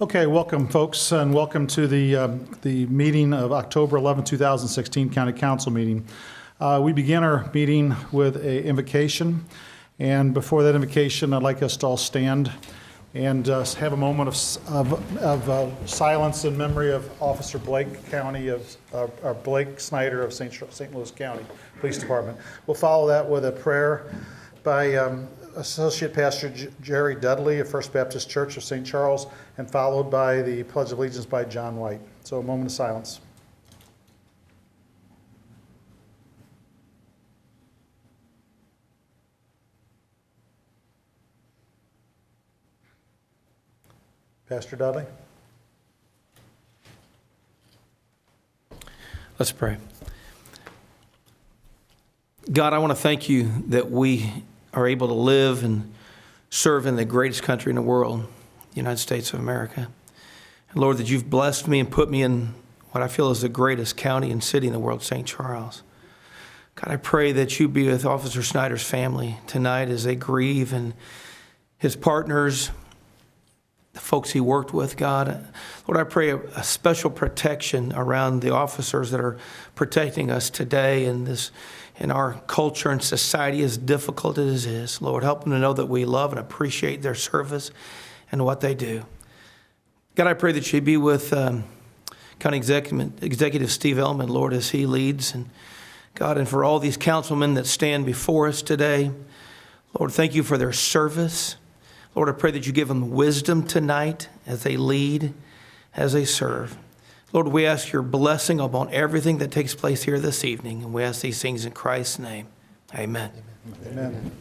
Okay, welcome folks, and welcome to the meeting of October 11, 2016 County Council meeting. We begin our meeting with an invocation, and before that invocation, I'd like us to all stand and have a moment of silence in memory of Officer Blake Blake Snyder of St. Louis County Police Department. We'll follow that with a prayer by Associate Pastor Jerry Dudley of First Baptist Church of St. Charles, and followed by the Pledge of Allegiance by John White. So a moment of silence. Pastor Dudley. Let's pray. God, I want to thank you that we are able to live and serve in the greatest country in the world, the United States of America. And Lord, that you've blessed me and put me in what I feel is the greatest county and city in the world, St. Charles. God, I pray that you be with Officer Snyder's family tonight as they grieve, and his partners, the folks he worked with, God. Lord, I pray a special protection around the officers that are protecting us today in our culture and society, as difficult as it is. Lord, help them to know that we love and appreciate their service and what they do. God, I pray that you be with County Executive Steve Ellman, Lord, as he leads. And God, and for all these councilmen that stand before us today, Lord, thank you for their service. Lord, I pray that you give them wisdom tonight as they lead, as they serve. Lord, we ask your blessing upon everything that takes place here this evening, and we ask these things in Christ's name. Amen. Amen.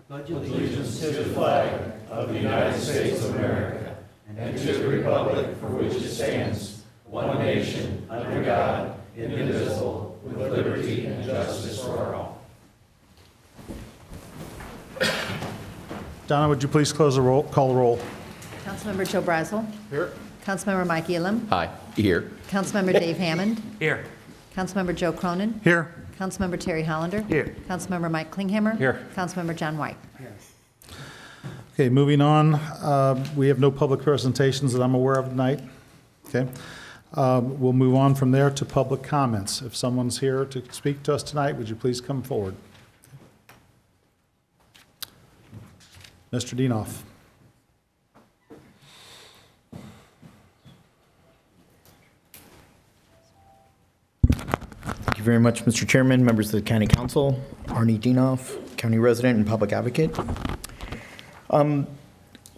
Pledge allegiance to the flag of the United States of America and to the republic for which it stands, one nation, under God, indivisible, with liberty and justice for all. Donna, would you please call the roll? Councilmember Joe Brazel. Here. Councilmember Mike Elam. Hi. Here. Councilmember Dave Hammond. Here. Councilmember Joe Cronin. Here. Councilmember Terry Hollander. Here. Councilmember Mike Klinghammer. Here. Councilmember John White. Okay, moving on. We have no public presentations that I'm aware of tonight. Okay. We'll move on from there to public comments. If someone's here to speak to us tonight, would you please come forward? Mr. Dienoff. Thank you very much, Mr. Chairman, members of the County Council, Arnie Dienoff, County Resident and Public Advocate.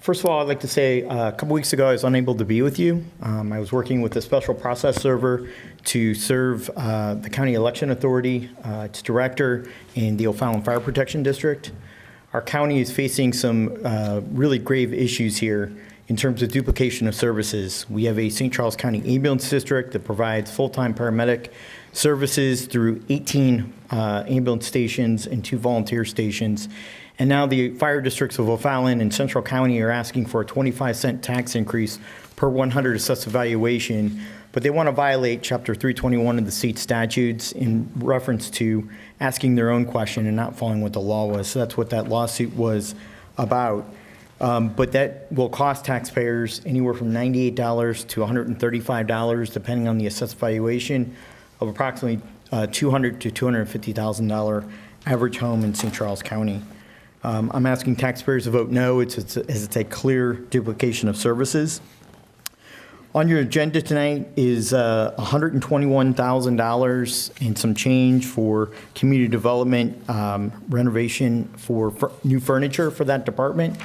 First of all, I'd like to say a couple weeks ago I was unable to be with you. I was working with a special process server to serve the County Election Authority, its director, in the O'Fallon Fire Protection District. Our county is facing some really grave issues here in terms of duplication of services. We have a St. Charles County Ambulance District that provides full-time paramedic services through 18 ambulance stations and 2 volunteer stations. And now the fire districts of O'Fallon and Central County are asking for a 25-cent tax increase per 100 assessed evaluation, but they want to violate Chapter 321 of the state statutes in reference to asking their own question and not following what the law was. So that's what that lawsuit was about. But that will cost taxpayers anywhere from $98 to $135, depending on the assessed valuation of approximately $200,000 to $250,000 average home in St. Charles County. I'm asking taxpayers to vote no. It's a clear duplication of services. On your agenda tonight is $121,000 and some change for community development renovation for new furniture for that department.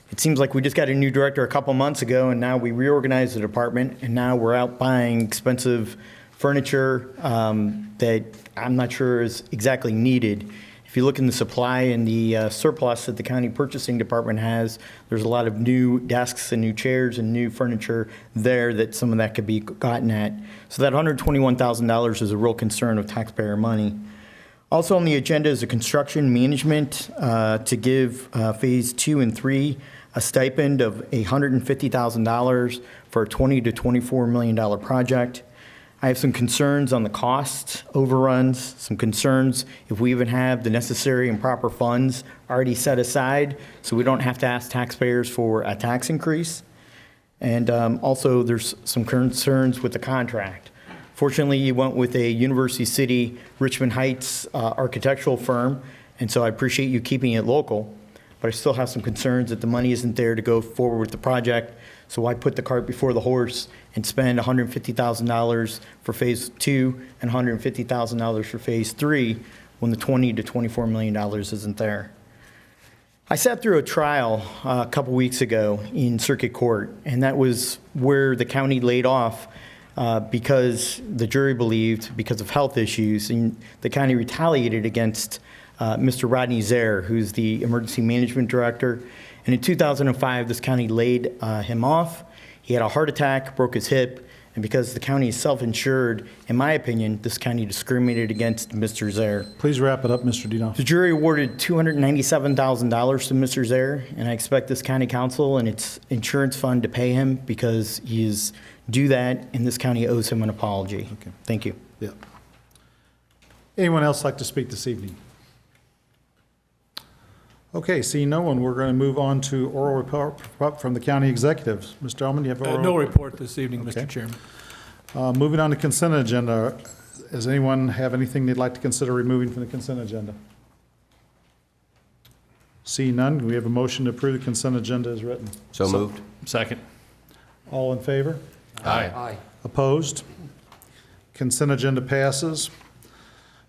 It seems like we just got a new director a couple months ago, and now we reorganized the department, and now we're out buying expensive furniture that I'm not sure is exactly needed. If you look in the supply and the surplus that the county purchasing department has, there's a lot of new desks and new chairs and new furniture there that some of that could be gotten at. So that $121,000 is a real concern of taxpayer money. Also on the agenda is a construction management to give phase 2 and 3 a stipend of $150,000 for a $20 to $24 million project. I have some concerns on the cost overruns, some concerns if we even have the necessary and proper funds already set aside so we don't have to ask taxpayers for a tax increase. And also, there's some concerns with the contract. Fortunately, you went with a University City, Richmond Heights architectural firm, and so I appreciate you keeping it local, but I still have some concerns that the money isn't there to go forward with the project. So why put the cart before the horse and spend $150,000 for Phase 2 and $150,000 for Phase 3 when the $20 to $24 million isn't there? I sat through a trial a couple weeks ago in circuit court, and that was where the county laid off because the jury believed, because of health issues, and the county retaliated against Mr. Rodney Zaire, who's the emergency management director. And in 2005, this county laid him off. He had a heart attack, broke his hip, and because the county is self-insured, in my opinion, this county discriminated against Mr. Zaire. Please wrap it up, Mr. Dinoff. The jury awarded $297,000 to Mr. Zaire, and I expect this county council and its insurance fund to pay him because he is due that, and this county owes him an apology. Okay. Thank you. Yeah. Anyone else like to speak this evening? Okay, seeing no one, we're going to move on to oral report from the county executives. Mr. Elman, do you have oral? No report this evening, Okay. Mr. Chairman. Moving on to consent agenda. Does anyone have anything they'd like to consider removing from the consent agenda? Seeing none, we have a motion to approve the consent agenda as written. So moved. Second. All in favor? Aye. Opposed? Consent agenda passes.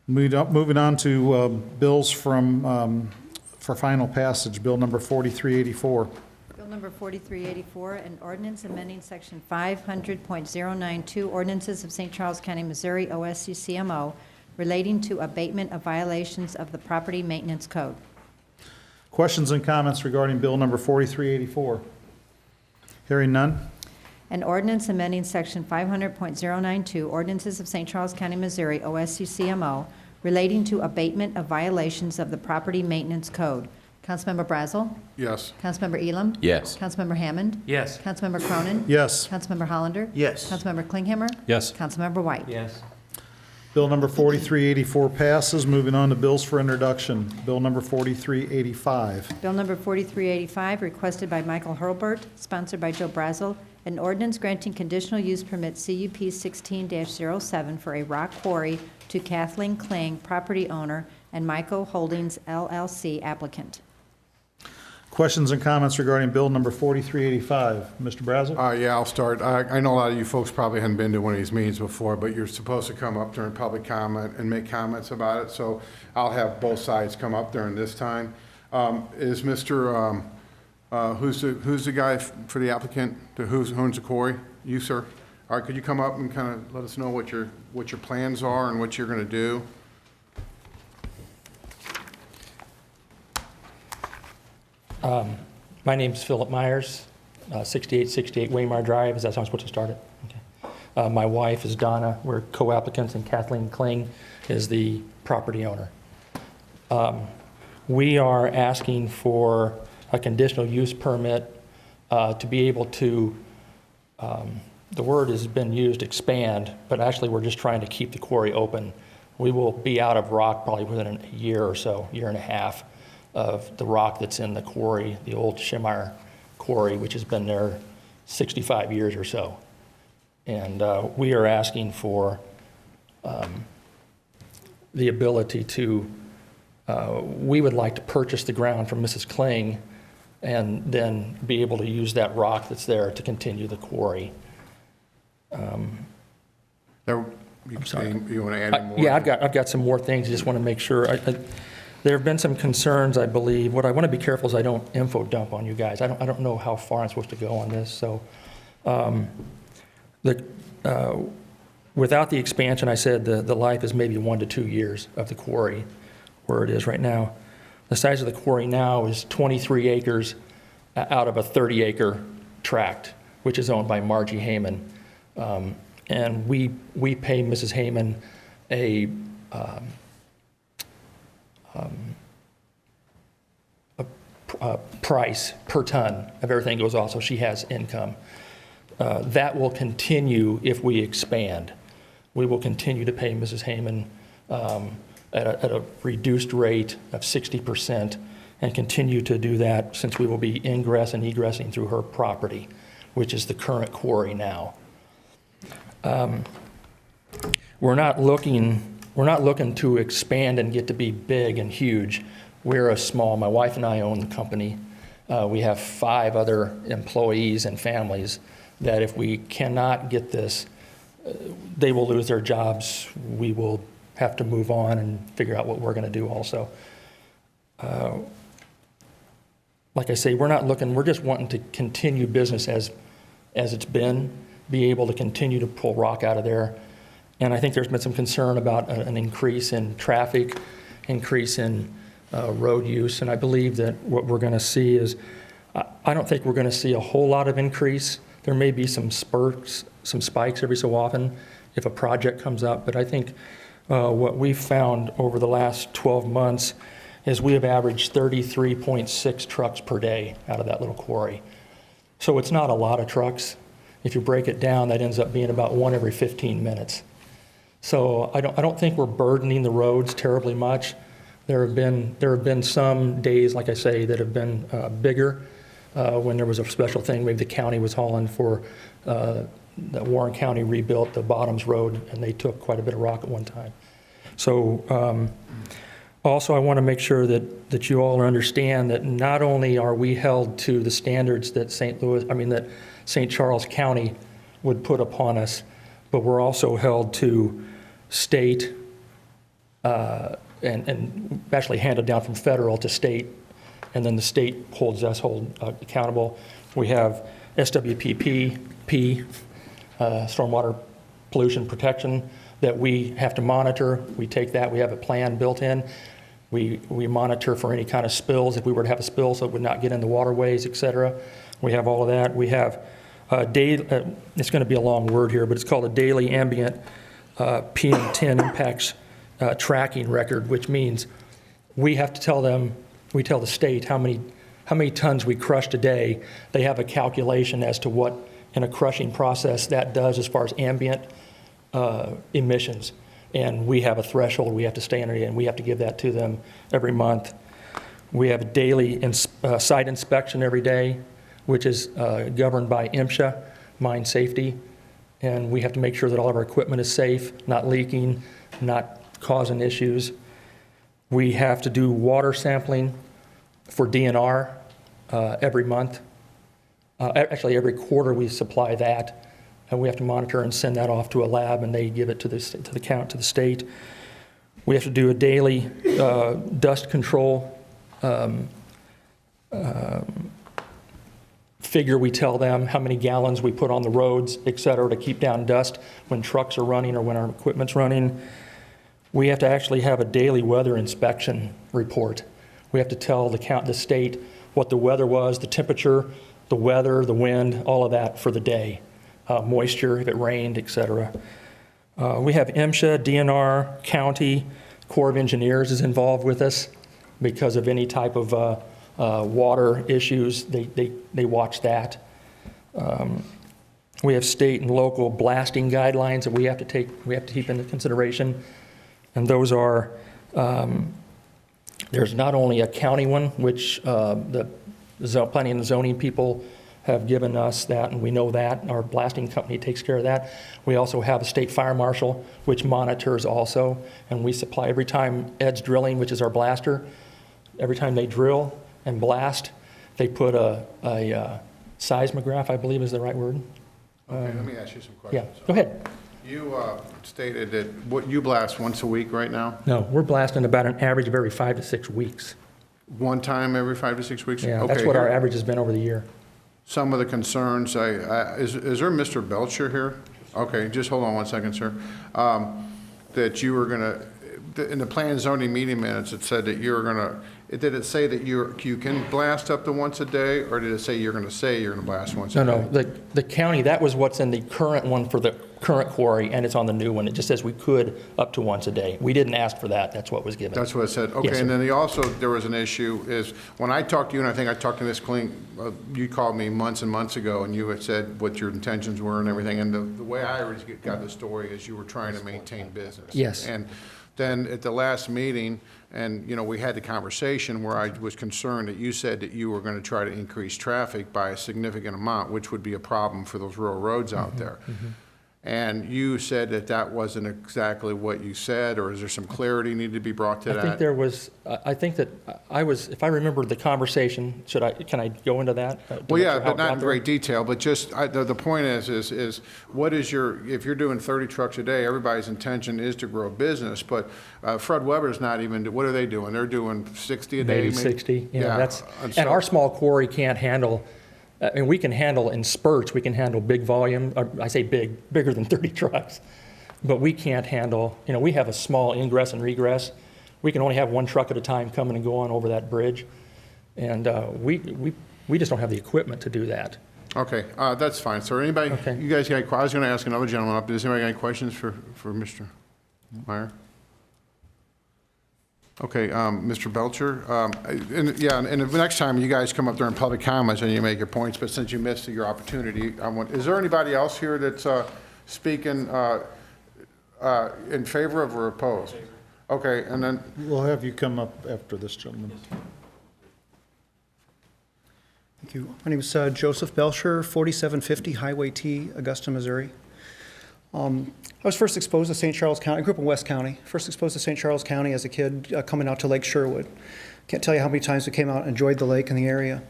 Moving on to bills for final passage, Bill number 4384. Bill number 4384, an ordinance amending section 500.092 ordinances of St. Charles County, Missouri, OSCCMO, relating to abatement of violations of the property maintenance code. Questions and comments regarding Bill number 4384? Hearing none? An ordinance amending section 500.092 ordinances of St. Charles County, Missouri, OSCCMO, relating to abatement of violations of the property maintenance code. Councilmember Brazel? Yes. Councilmember Elam? Yes. Councilmember Hammond? Yes. Councilmember Cronin? Yes. Councilmember Hollander? Yes. Councilmember Klinghammer? Yes. Councilmember White? Yes. Bill number 4384 passes. Moving on to bills for introduction. Bill number 4385. Bill number 4385, requested by Michael Hurlbert, sponsored by Joe Brazel, an ordinance granting conditional use permit CUP 16-07 for a rock quarry to Kathleen Kling, property owner, and Michael Holdings LLC applicant. Questions and comments regarding bill number 4385. Mr. Brazel? Yeah, I'll start. I know a lot of you folks probably hadn't been to one of these meetings before, but you're supposed to come up during public comment and make comments about it, so I'll have both sides come up during this time. Is Mr., who's the guy for the applicant, who owns the quarry? You, sir? All right, could you come up and kind of let us know what your plans are and what you're going to do? My name's Philip Myers, 6868 Waymar Drive. Is that how I'm supposed to start it? Okay. My wife is Donna. We're co-applicants, and Kathleen Kling is the property owner. We are asking for a conditional use permit to be able to, the word has been used, expand, but actually we're just trying to keep the quarry open. We will be out of rock probably within a year or so, year and a half, of the rock that's in the quarry, the old Shemar quarry, which has been there 65 years or so. And we are asking for the ability to, we would like to purchase the ground from Mrs. Kling and then be able to use that rock that's there to continue the quarry. You want to add any more? Yeah, I've got some more things. I just want to make sure. There have been some concerns, I believe. What I want to be careful is I don't info dump on you guys. I don't know how far I'm supposed to go on this. So, without the expansion, I said the life is maybe 1 to 2 years of the quarry where it is right now. The size of the quarry now is 23 acres out of a 30-acre tract, which is owned by Margie Heyman. And we pay Mrs. Heyman a price per ton of everything goes off, so she has income. That will continue if we expand. we will continue to pay Mrs. Heyman at a reduced rate of 60% and continue to do that since we will be ingress and egressing through her property, which is the current quarry now. We're not looking to expand and get to be big and huge. We're a small, my wife and I own the company. We have 5 other employees and families that if we cannot get this, they will lose their jobs. We will have to move on and figure out what we're going to do also. Like I say, we're just wanting to continue business as it's been, be able to continue to pull rock out of there. And I think there's been some concern about an increase in traffic, increase in road use. And I believe that what we're going to see is, I don't think we're going to see a whole lot of increase. There may be some spurts, some spikes every so often if a project comes up. But I think what we've found over the last 12 months is we have averaged 33.6 trucks per day out of that little quarry. So it's not a lot of trucks. If you break it down, that ends up being about 1 every 15 minutes. So I don't think we're burdening the roads terribly much. There have been some days, like I say, that have been bigger when there was a special thing. Maybe the county was hauling for that Warren County rebuilt the Bottoms Road, and they took quite a bit of rock at one time. So also, I want to make sure that you all understand that not only are we held to the standards that that St. Charles County would put upon us, but we're also held to state and actually handed down from federal to state, and then the state holds us accountable. We have SWPP, stormwater pollution protection, that we have to monitor. We take that, we have a plan built in. We monitor for any kind of spills, if we were to have a spill, so it would not get in the waterways, et cetera. We have all of that. We have it's going to be a long word here, but it's called a daily ambient PM10 impacts tracking record, which means we have to tell the state how many tons we crushed a day. They have a calculation as to what in a crushing process that does as far as ambient emissions. And we have a threshold we have to stay under, and we have to give that to them every month. We have a daily site inspection every day, which is governed by MSHA, Mine Safety. And we have to make sure that all of our equipment is safe, not leaking, not causing issues. We have to do water sampling for DNR every month. Actually, every quarter we supply that. And we have to monitor and send that off to a lab, and they give it to the state. We have to do a daily dust control figure. We tell them how many gallons we put on the roads, et cetera, to keep down dust when trucks are running or when our equipment's running. We have to actually have a daily weather inspection report. We have to tell the state what the weather was, the temperature, the weather, the wind, all of that for the day. Moisture, if it rained, et cetera. We have MSHA, DNR, county, Corps of Engineers is involved with us because of any type of water issues. They watch that. We have state and local blasting guidelines that we have to keep into consideration. And those are, there's not only a county one, which the planning and zoning people have given us that, and we know that. Our blasting company takes care of that. We also have a state fire marshal, which monitors also, and we supply every time Ed's Drilling, which is our blaster, every time they drill and blast, they put a seismograph, I believe is the right word. Okay, let me ask you some Yeah, questions. go ahead. You stated that you blast once a week right now? No, we're blasting about an average of every 5 to 6 weeks. One time every 5 to 6 weeks? Yeah, Okay, that's what our here- average has been over the year. Some of the concerns, is there Mr. Belcher here? Okay, just hold on one second, sir. That you were going to, in the plan and zoning meeting minutes, it said that you were gonna, did it say that you can blast up to once a day, or did it say you're gonna blast once a No, day? the county, that was what's in the current one for the current quarry, and it's on the new one. It just says we could up to once a day. We didn't ask for that. That's what was given. That's what it said. Yes, Okay, sir. and then there was an issue is, when I talked to you, and I think I talked to Ms. Kling, you called me months and months ago, and you had said what your intentions were and everything, and the way I always got the story is you were trying to maintain business. Yes. And then at the last meeting, and, you know, we had the conversation where I was concerned that you said that you were going to try to increase traffic by a significant amount, which would be a problem for those rural roads out there. And you said that that wasn't exactly what you said, or is there some clarity needed to be brought to that? I think there was, I think that I was, if I remember the conversation, can I go into that? To Well, make yeah, sure how but it not got in there? great detail, but just, the point is what is if you're doing 30 trucks a day, everybody's intention is to grow a business, but Fred Weber's not even, what are they doing? They're doing 60 a day? Maybe 60, Yeah, that's, and and so- our small quarry can't handle, and we can handle in spurts, we can handle big volume, I say bigger than 30 trucks, but we can't handle, we have a small ingress and regress. We can only have one truck at a time coming and going over that bridge, and we just don't have the equipment to do that. Okay, that's fine. So anybody, Okay. you guys got any, I was going to ask another gentleman up, does anybody got any questions for Mr. Meyer? Okay, Mr. Belcher, and the next time you guys come up during public comments and you make your points, but since you missed your opportunity, is there anybody else here that's speaking in favor of or opposed? Okay, and then, We'll have you come up after this gentleman. Thank you. My name is Joseph Belcher, 4750 Highway T, Augusta, Missouri. I was first exposed to St. Charles County. I grew up in West County. First exposed to St. Charles County as a kid, coming out to Lake Sherwood. Can't tell you how many times we came out and enjoyed the lake and the area.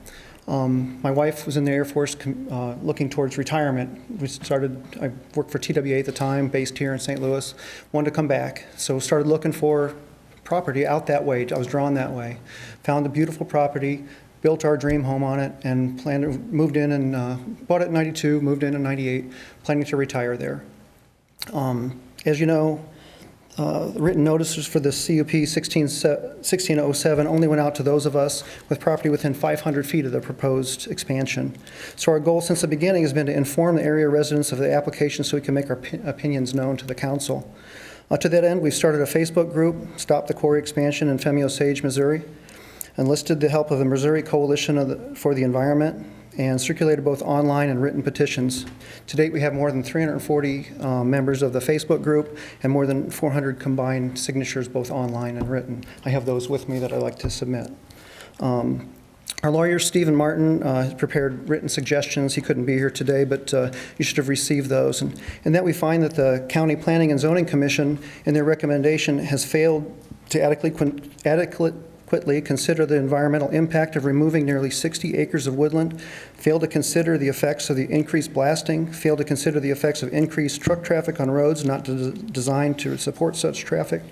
My wife was in the Air Force looking towards retirement. I worked for TWA at the time, based here in St. Louis. Wanted to come back, so started looking for property out that way. I was drawn that way. Found a beautiful property, built our dream home on it, and moved in and bought it in 92, moved in 98, planning to retire there. As you know, written notices for the CUP 1607 only went out to those of us with property within 500 feet of the proposed expansion. So our goal since the beginning has been to inform the area residents of the application so we can make our opinions known to the council. To that end, we've started a Facebook group, Stop the Quarry Expansion in Femio Sage, Missouri, enlisted the help of the Missouri Coalition for the Environment, and circulated both online and written petitions. To date, we have more than 340 members of the Facebook group and more than 400 combined signatures, both online and written. I have those with me that I'd like to submit. Our lawyer, Stephen Martin, has prepared written suggestions. He couldn't be here today, but you should have received those. And that we find that the County Planning and Zoning Commission, in their recommendation, has failed to adequately consider the environmental impact of removing nearly 60 acres of woodland, failed to consider the effects of the increased blasting, failed to consider the effects of increased truck traffic on roads not designed to support such traffic,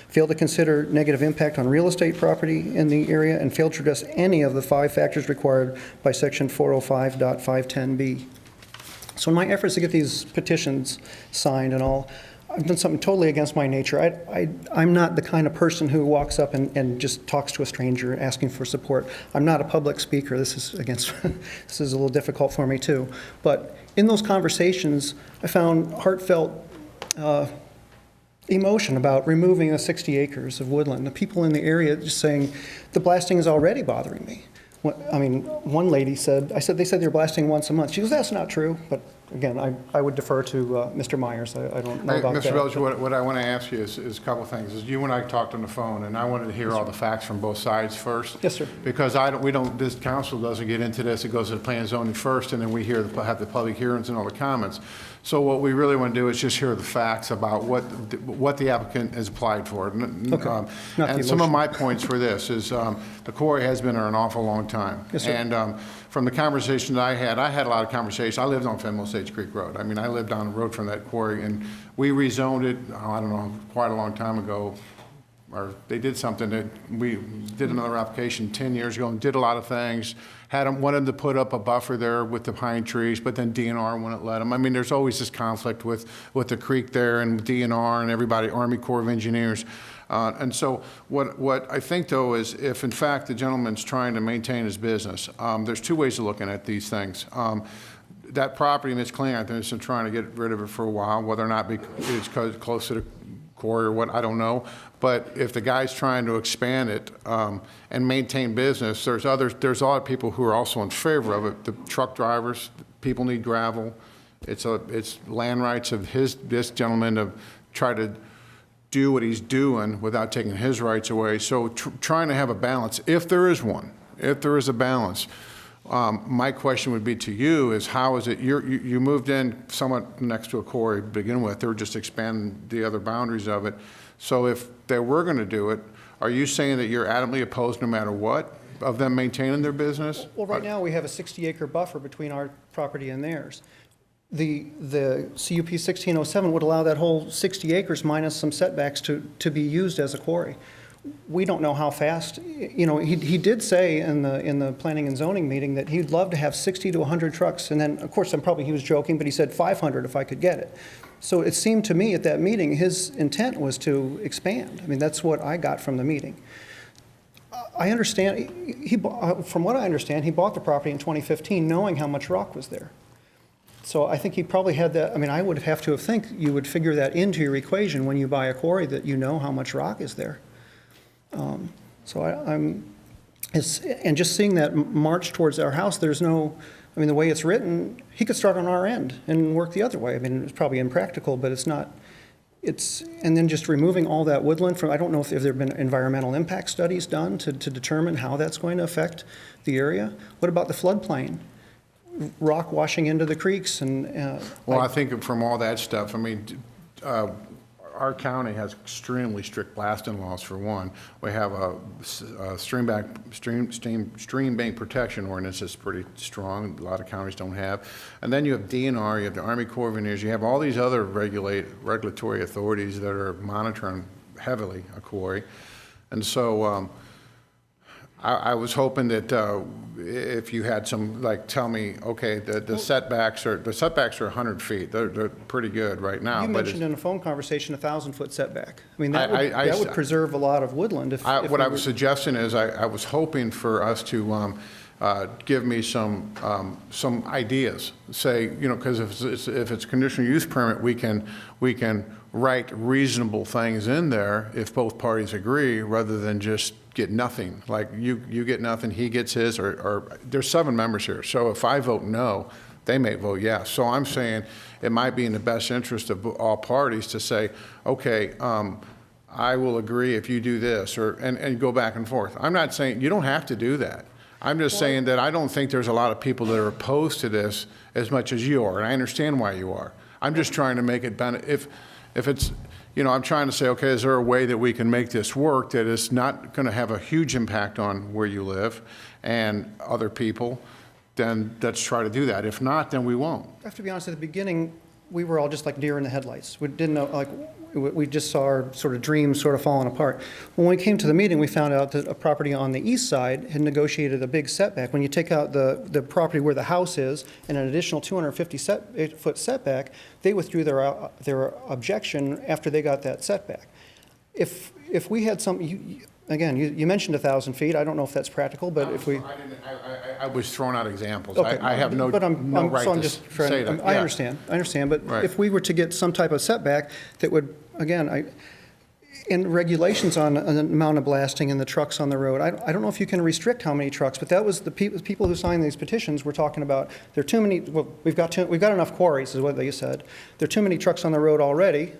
failed to consider negative impact on real estate property in the area, and failed to address any of the 5 factors required by Section 405.510B. So in my efforts to get these petitions signed and all, I've done something totally against my nature. I'm not the kind of person who walks up and just talks to a stranger asking for support. I'm not a public speaker. This is this is a little difficult for me too. But in those conversations, I found heartfelt emotion about removing the 60 acres of woodland. The people in the area just saying, the blasting is already bothering me. I mean, one lady said, they said they're blasting once a month. She goes, that's not true. But again, I would defer to Mr. Myers. I don't know about that. Mr. Belcher, what I want to ask you is a couple of things. You and I talked on the phone, and I wanted to hear all the facts from both sides first. Yes, sir. Because this council doesn't get into this. It goes to the plan and zoning first, and then we have the public hearings and all the comments. So what we really want to do is just hear the facts about what the applicant has applied for. Okay. And some of my points for this is the quarry has been there an awful long time. Yes, sir. And from the conversation that I had a lot of conversations. I lived on Fenwell Sage Creek Road. I mean, I lived down the road from that quarry, and we rezoned it, I don't know, quite a long time ago, or they did something that we did another application 10 years ago and did a lot of things, wanted to put up a buffer there with the pine trees, but then DNR wouldn't let them. I mean, there's always this conflict with the creek there and DNR and everybody, Army Corps of Engineers. And so what I think, though, is if, in fact, the gentleman's trying to maintain his business, there's two ways of looking at these things. That property, Ms. Kling, I think, has been trying to get rid of it for a while, whether or not it's close to the quarry or what, I don't know. But if the guy's trying to expand it and maintain business, there's a lot of people who are also in favor of it. The truck drivers, people need gravel. It's land rights of this gentleman to try to do what he's doing without taking his rights away. So trying to have a balance, if there is one, if there is a balance. My question would be to you is how is it, you moved in somewhat next to a quarry to begin with, they were just expanding the other boundaries of it. So if they were going to do it, are you saying that you're adamantly opposed no matter what of them maintaining their business? Well, right now, we have a 60-acre buffer between our property and theirs. The CUP 1607 would allow that whole 60 acres minus some setbacks to be used as a quarry. We don't know how fast, you know, he did say in the planning and zoning meeting that he'd love to have 60 to 100 trucks, and then, of course, he was joking, but he said 500 if I could get it. So it seemed to me at that meeting, his intent was to expand. I mean, that's what I got from the meeting. I understand, from what I understand, he bought the property in 2015 knowing how much rock was there. So I think he probably had that, I mean, I would have to think you would figure that into your equation when you buy a quarry, that you know how much rock is there. And just seeing that march towards our house, there's no, I mean, the way it's written, he could start on our end and work the other way. I mean, it's probably impractical, but it's not, and then just removing all that woodland from, I don't know if there have been environmental impact studies done to determine how that's going to affect the area. What about the floodplain? Rock washing into the creeks and... Well, I think from all that stuff, I mean, our county has extremely strict blasting laws, for one. We have a stream bank protection ordinance that's pretty strong. A lot of counties don't have. And then you have DNR, you have the Army Corps of Engineers, you have all these other regulatory authorities that are monitoring heavily a quarry. And so I was hoping that if you had some, like, tell me, okay, the setbacks are 100 feet. They're pretty good right now. You mentioned in a phone conversation a 1,000-foot setback. I mean, that would preserve a lot of woodland. What I was suggesting is I was hoping for us to give me some ideas. Say, you know, because if it's a conditional use permit, we can write reasonable things in there if both parties agree, rather than just get nothing. Like you get nothing, he gets his, or there's 7 members here. So if I vote no, they may vote yes. So I'm saying it might be in the best interest of all parties to say, okay, I will agree if you do this, and go back and forth. I'm not saying you don't have to do that. I'm just saying that I don't think there's a lot of people that are opposed to this as much as you are, and I understand why you are. I'm just trying to make it if it's, you know, I'm trying to say, okay, is there a way that we can make this work that is not going to have a huge impact on where you live and other people? Then let's try to do that. If not, then we won't. I have to be honest, at the beginning, we were all just like deer in the headlights. We didn't know, like, we just saw our sort of dreams sort of falling apart. When we came to the meeting, we found out that a property on the east side had negotiated a big setback. When you take out the property where the house is and an additional 250-foot setback, they withdrew their objection after they got that setback. If we had some, again, you mentioned 1,000 feet. I don't know if that's practical, but if we... I was throwing out examples. Okay. I have no right to say that. I understand, but right. If we were to get some type of setback that would, again, in regulations on the amount of blasting and the trucks on the road, I don't know if you can restrict how many trucks, but that was the people who signed these petitions were talking about, there are too many, well, we've got enough quarries, is what they said. There are too many trucks on the road already.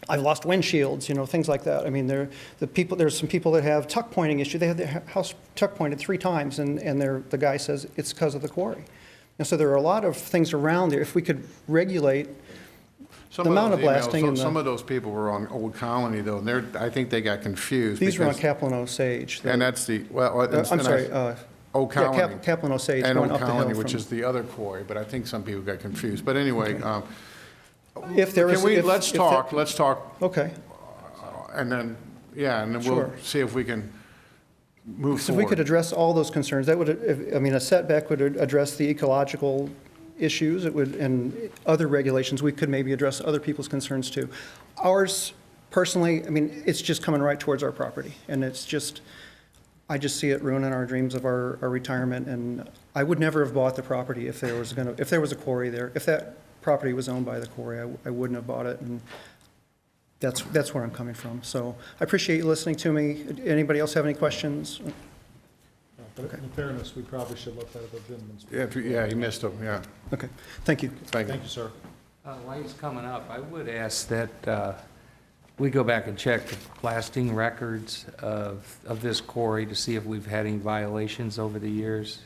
I've lost windshields, you know, things like that. I mean, there's some people that have tuck pointing issue. They have their house tuck pointed 3 times, and the guy says it's because of the quarry. And so there are a lot of things around there. If we could regulate the amount of blasting. Some of those people were on Old Colony, though, and I think they got confused. These were on Kaplan Osage. And that's the, I'm sorry. Old Colony. Yeah, Kaplan Osage. And going Old up the hill Colony, which is the other quarry, but I think some people got confused. But anyway, if there is, let's talk. Okay. And then, yeah, and then we'll Sure. see if we can move So if we could forward. address all those concerns, that would, I mean, a setback would address the ecological issues, it would, and other regulations, we could maybe address other people's concerns too. Ours, personally, I mean, it's just coming right towards our property, and it's just, I just see it ruining our dreams of our retirement, and I would never have bought the property if there was a quarry there. If that property was owned by the quarry, I wouldn't have bought it, and that's where I'm coming from. So I appreciate you listening to me. Anybody else have any questions? But in fairness, we probably should let that other gentleman speak. Yeah, yeah, he missed him, yeah. Okay, thank you. Thank you. Thank you, sir. While he's coming up, I would ask that we go back and check the blasting records of this quarry to see if we've had any violations over the years.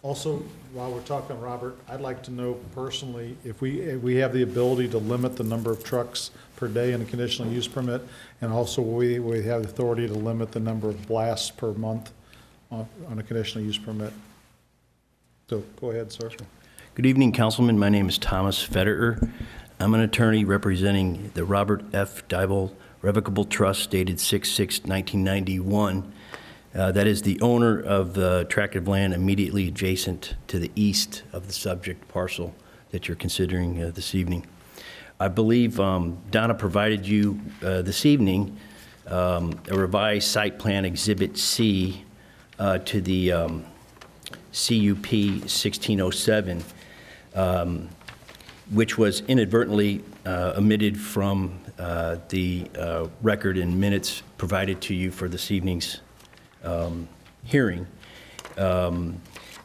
Also, while we're talking, Robert, I'd like to know personally if we have the ability to limit the number of trucks per day in a conditional use permit, and also we have the authority to limit the number of blasts per month on a conditional use permit. So go ahead, sir. Good evening, Councilman. My name is Thomas Federer. I'm an attorney representing the Robert F. Dybel Revocable Trust dated 6/6/1991. That is the owner of the tract of land immediately adjacent to the east of the subject parcel that you're considering this evening. I believe Donna provided you this evening a revised site plan Exhibit C to the CUP 1607, which was inadvertently omitted from the record and minutes provided to you for this evening's hearing.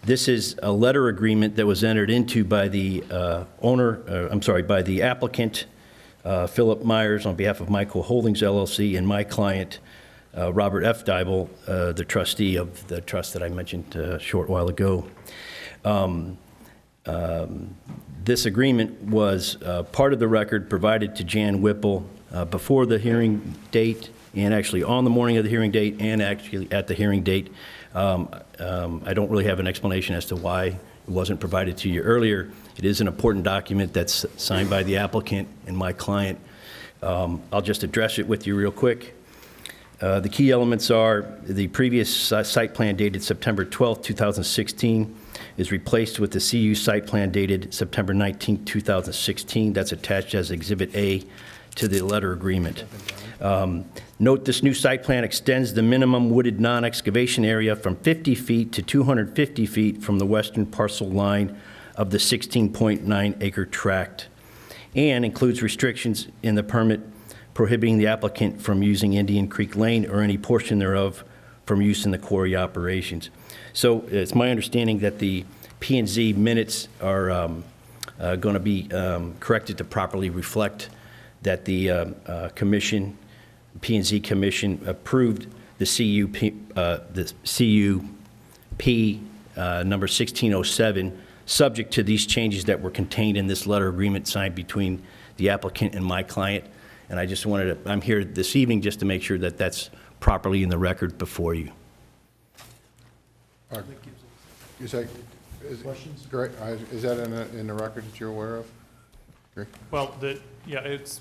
This is a letter agreement that was entered into by the by the applicant, Philip Myers, on behalf of Michael Holdings LLC, and my client, Robert F. Dybel, the trustee of the trust that I mentioned a short while ago. This agreement was part of the record provided to Jan Whipple before the hearing date, and actually on the morning of the hearing date, and actually at the hearing date. I don't really have an explanation as to why it wasn't provided to you earlier. It is an important document that's signed by the applicant and my client. I'll just address it with you real quick. The key elements are the previous site plan dated September 12, 2016 is replaced with the CU site plan dated September 19, 2016. That's attached as Exhibit A to the letter agreement. Note this new site plan extends the minimum wooded non-excavation area from 50 feet to 250 feet from the western parcel line of the 16.9 acre tract, and includes restrictions in the permit prohibiting the applicant from using Indian Creek Lane or any portion thereof from use in the quarry operations. So it's my understanding that the P&Z minutes are going to be corrected to properly reflect that the P&Z Commission approved the CUP number 1607, subject to these changes that were contained in this letter agreement signed between the applicant and my client. And I just wanted to, I'm here this evening just to make sure that that's properly in the record before you. Is that, questions? Great. Is that in the record that you're aware of? Great. Well, it's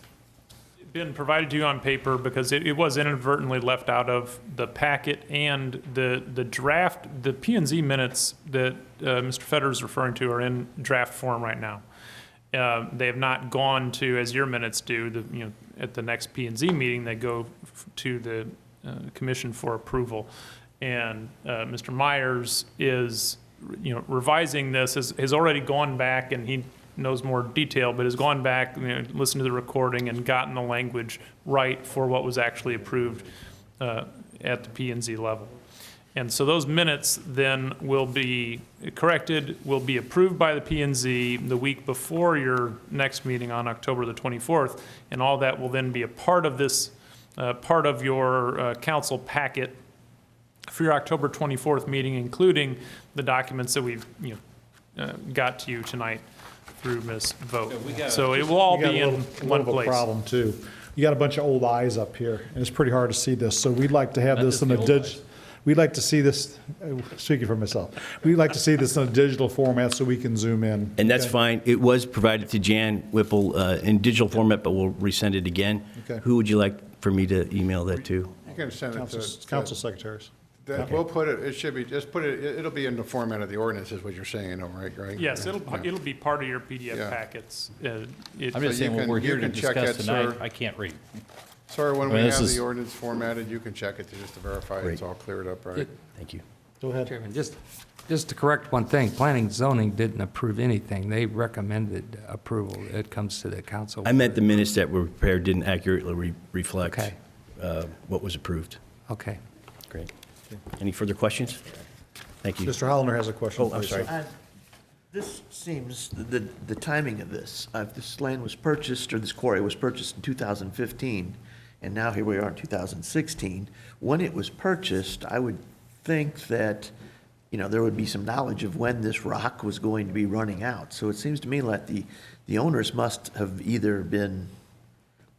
been provided to you on paper because it was inadvertently left out of the packet, and the draft, the P&Z minutes that Mr. Federer is referring to are in draft form right now. They have not gone to, as your minutes do, at the next P&Z meeting, they go to the commission for approval. And Mr. Myers is, revising this, has already gone back, and he knows more detail, but has gone back, listened to the recording and gotten the language right for what was actually approved at the P&Z level. And so those minutes then will be corrected, will be approved by the P&Z the week before your next meeting on October the 24th, and all that will then be a part of this, part of your council packet for your October 24th meeting, including the documents that we've got to you tonight through Ms. Vogt. So it will all be in one place. A problem too. You got a bunch of old eyes up here, and it's pretty hard to see this. So we'd like to have this in a we'd like to see this, speaking for myself, we'd like to see this in a digital format so we can zoom in. And that's Okay? fine. It was provided to Jan Whipple in digital format, but we'll resend it again. Okay. Who would you like for me to email that to? You can send it Council secretaries. We'll put it, it should be, just put it, it'll be in the format of the ordinance, is what you're saying, though, right? Yes, it'll be part of your PDF Yeah. packets. I'm So just saying you what can- we're you here to can check discuss that, tonight, sir. I can't read. Sir, when I we mean, this have is- the ordinance formatted, you can check it just to verify it's Great. all cleared up, right? Thank you. Go ahead. Chairman, just to correct one thing, planning and zoning didn't approve anything. They recommended approval. It comes to the council. I meant the minutes that were prepared didn't accurately reflect Okay. what was approved. Okay. Great. Any further questions? Thank you. Mr. Hollander has a question. Oh, I'm please. sorry. This seems, the timing of this, this land was purchased, or this quarry was purchased in 2015, and now here we are in 2016. When it was purchased, I would think that, there would be some knowledge of when this rock was going to be running out. So it seems to me like the owners must have either been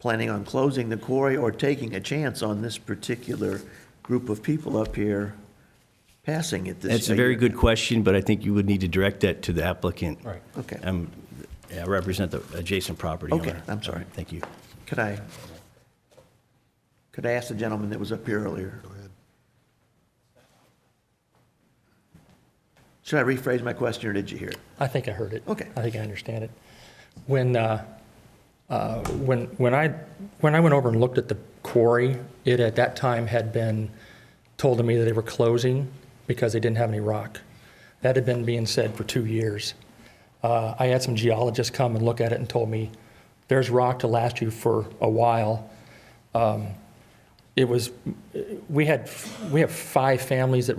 planning on closing the quarry or taking a chance on this particular group of people up here passing it this year. That's a very good question, but I think you would need to direct that to the applicant. Right. Okay. I represent the adjacent property owner. Okay, I'm sorry. Thank you. Could I ask the gentleman that was up here earlier? Go ahead. Should I rephrase my question, or did you hear it? I think I heard it. Okay. I think I understand it. When I went over and looked at the quarry, it at that time had been told to me that they were closing because they didn't have any rock. That had been being said for 2 years. I had some geologists come and look at it and told me, there's rock to last you for a while. We have 5 families that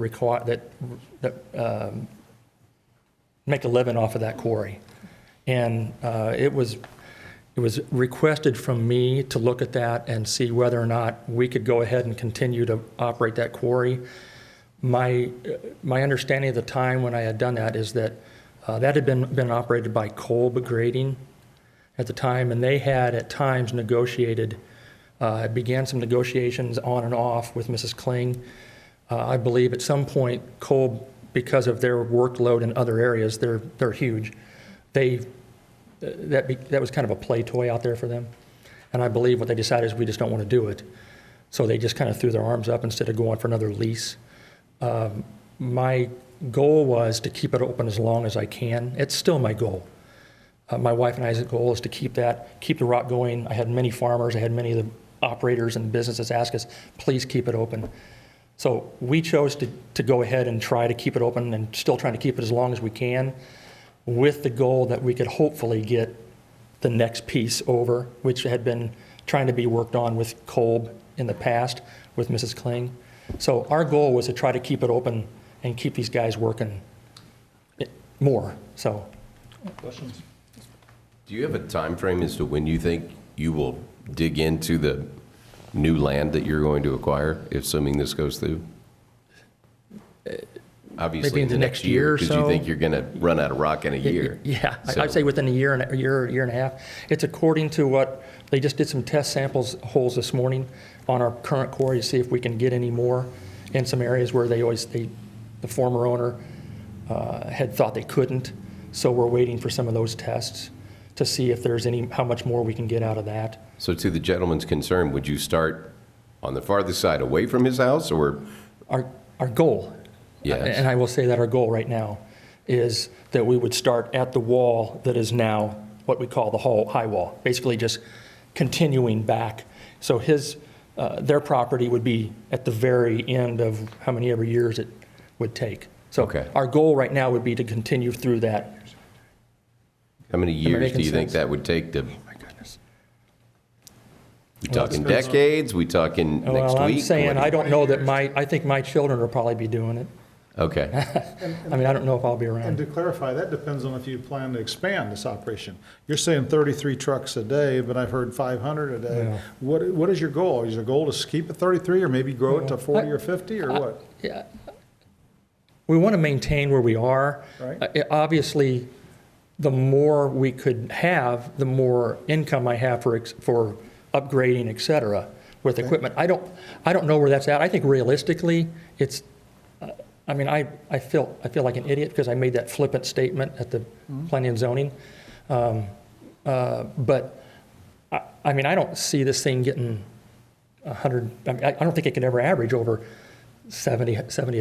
make a living off of that quarry. And it was requested from me to look at that and see whether or not we could go ahead and continue to operate that quarry. My understanding at the time when I had done that is that that had been operated by Kolb Grading at the time, and they had at times negotiated, began some negotiations on and off with Mrs. Kling. I believe at some point Kolb, because of their workload in other areas, they're huge. That was kind of a play toy out there for them. And I believe what they decided is we just don't want to do it. So they just kind of threw their arms up instead of going for another lease. My goal was to keep it open as long as I can. It's still my goal. My wife and I's goal is to keep the rock going. I had many farmers, I had many of the operators and businesses ask us, please keep it open. So we chose to go ahead and try to keep it open and still trying to keep it as long as we can, with the goal that we could hopefully get the next piece over, which had been trying to be worked on with Kolb in the past with Mrs. Kling. So our goal was to try to keep it open and keep these guys working more. So, Questions? Do you have a time frame as to when you think you will dig into the new land that you're going to acquire, assuming this goes through? Obviously, maybe in the next year or because so. you think you're going to run out of rock in a year. Yeah, So- I'd say within a year and a half. It's according to what, they just did some test samples holes this morning on our current quarry to see if we can get any more in some areas where the former owner had thought they couldn't. So we're waiting for some of those tests to see if there's how much more we can get out of that. So to the gentleman's concern, would you start on the farthest side away from his house, or? Our goal, Yes. and I will say that our goal right now is that we would start at the wall that is now what we call the high wall, basically just continuing back. So their property would be at the very end of how many ever years it would take. So Okay. our goal right now would be to continue through that. How many I years making do you think sense? that would take to? My goodness. We Well, it talking depends on- decades? We talking next week? Well, I'm saying, What- I don't know that I think my children will probably be doing it. Okay. I mean, I don't know if I'll be And around. to clarify, that depends on if you plan to expand this operation. You're saying 33 trucks a day, but I've heard 500 a day. Yeah. What is your goal? Is your goal to keep it 33 or maybe grow it to 40 or 50 or what? Yeah. We want to maintain where we are. Right. Obviously, the more we could have, the more income I have for upgrading, et cetera, with equipment. I don't know where that's at. I think realistically, it's I mean, I feel like an idiot because I made that flippant statement at the planning and zoning. But, I mean, I don't see this thing getting 100, I mean, I don't think it could ever average over 70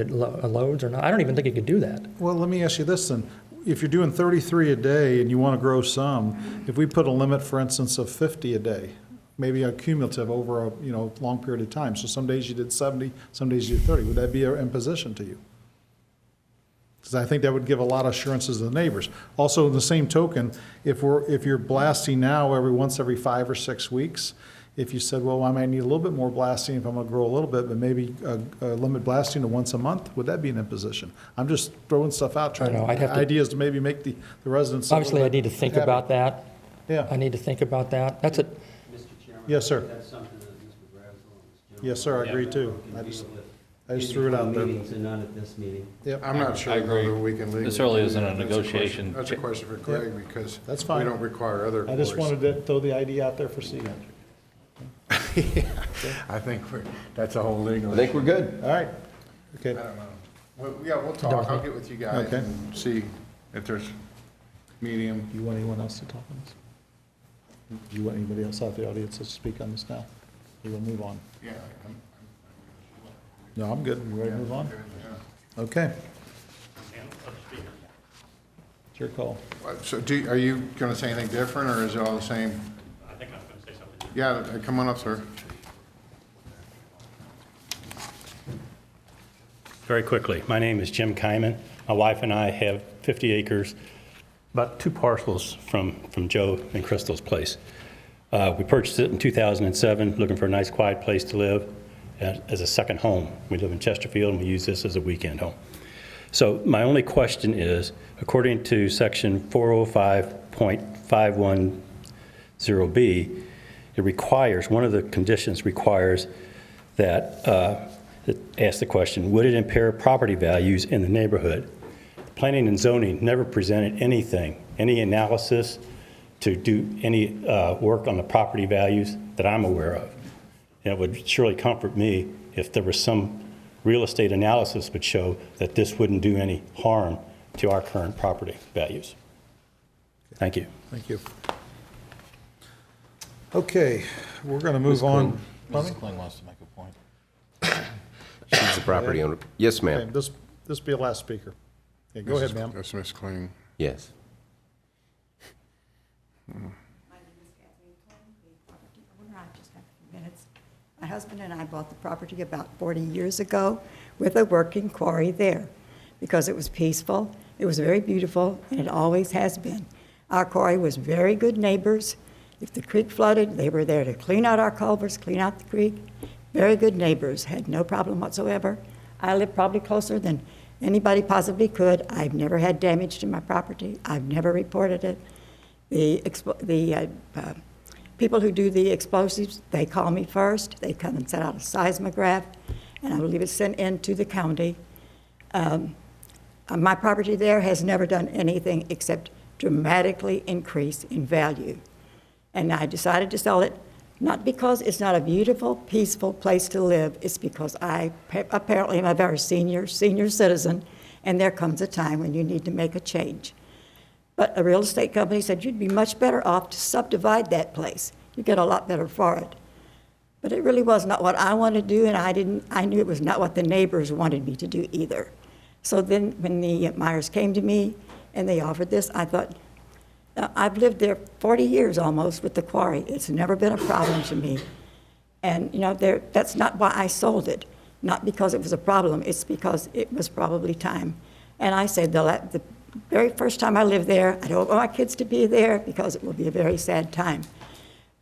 loads or not. I don't even think it could do that. Well, let me ask you this then. If you're doing 33 a day and you want to grow some, if we put a limit, for instance, of 50 a day, maybe a cumulative over a, long period of time. So some days you did 70, some days you did 30. Would that be an imposition to you? Because I think that would give a lot of assurances to the neighbors. Also, in the same token, if you're blasting now every 5 or 6 weeks, if you said, well, I might need a little bit more blasting if I'm going to grow a little bit, but maybe limit blasting to once a month, would that be an imposition? I'm just throwing stuff out, trying ideas to maybe make the residents. Obviously, I need to think about that. Yeah. I need to think about that. That's it. Mr. Chairman? Yes, sir. That's something that Mr. Brazel and Mr. Yes, sir, I agree too. I just threw it out there. Meetings and not at this meeting. Yep. I'm not sure whether we can legally. This really do isn't that. a That's negotiation. That's a question for Craig, because That's we fine. don't require other. I just wanted to throw the idea out there for CN. I think that's a whole legal. I think we're good. All right. Okay. I don't know. Well, yeah, we'll talk. I'll get with you guys Okay. and see if there's medium. Do you want anyone else to talk on this? Do you want anybody else out the audience to speak on this now? We will move on. Yeah. No, I'm good. You ready to move on? Okay. It's your call. So are you going to say anything different, or is it all the same? I think I'm going to say something. Yeah, come on up, sir. Very quickly, my name is Jim Kyman. My wife and I have 50 acres, about 2 parcels from Joe and Crystal's place. We purchased it in 2007, looking for a nice, quiet place to live as a second home. We live in Chesterfield, and we use this as a weekend home. So my only question is, according to section 405.510B, it requires, one of the conditions requires that, ask the question, would it impair property values in the neighborhood? Planning and zoning never presented anything, any analysis to do any work on the property values that I'm aware of. And it would surely comfort me if there was some real estate analysis would show that this wouldn't do any harm to our current property values. Thank you. Thank you. Okay, we're going to move on. Mrs. Kling wants to make a point. She's the property owner. Yes, Okay, ma'am. this be the last speaker. Okay, go ahead, ma'am. That's Ms. Kling. Yes. My name is Kathleen Kling, the property owner. I just have a few minutes. My husband and I bought the property about 40 years ago with a working quarry there because it was peaceful, it was very beautiful, and it always has been. Our quarry was very good neighbors. If the creek flooded, they were there to clean out our culverts, clean out the creek. Very good neighbors, had no problem whatsoever. I live probably closer than anybody possibly could. I've never had damage to my property. I've never reported it. The people who do the explosives, they call me first. They come and set out a seismograph, and I believe it's sent in to the county. My property there has never done anything except dramatically increase in value. And I decided to sell it, not because it's not a beautiful, peaceful place to live. It's because I apparently am a very senior citizen, and there comes a time when you need to make a change. But a real estate company said you'd be much better off to subdivide that place. You get a lot better for it. But it really was not what I wanted to do, and I knew it was not what the neighbors wanted me to do either. So then when the Myers came to me and they offered this, I thought, I've lived there 40 years almost with the quarry. It's never been a problem to me. And, that's not why I sold it. Not because it was a problem, it's because it was probably time. And I said the very first time I lived there, I don't want my kids to be there because it will be a very sad time.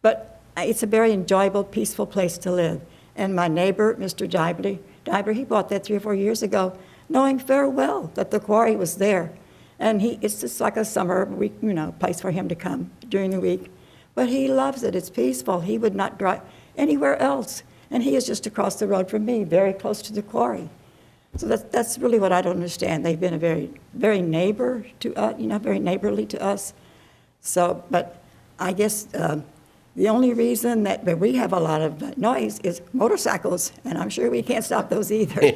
But it's a very enjoyable, peaceful place to live. And my neighbor, Mr. Diber, he bought that 3 or 4 years ago, knowing very well that the quarry was there. And it's just like a summer week, place for him to come during the week. But he loves it. It's peaceful. He would not drive anywhere else. And he is just across the road from me, very close to the quarry. So that's really what I don't understand. They've been a very, very neighbor to us, very neighborly to us. So, but I guess The only reason that we have a lot of noise is motorcycles, and I'm sure we can't stop those either.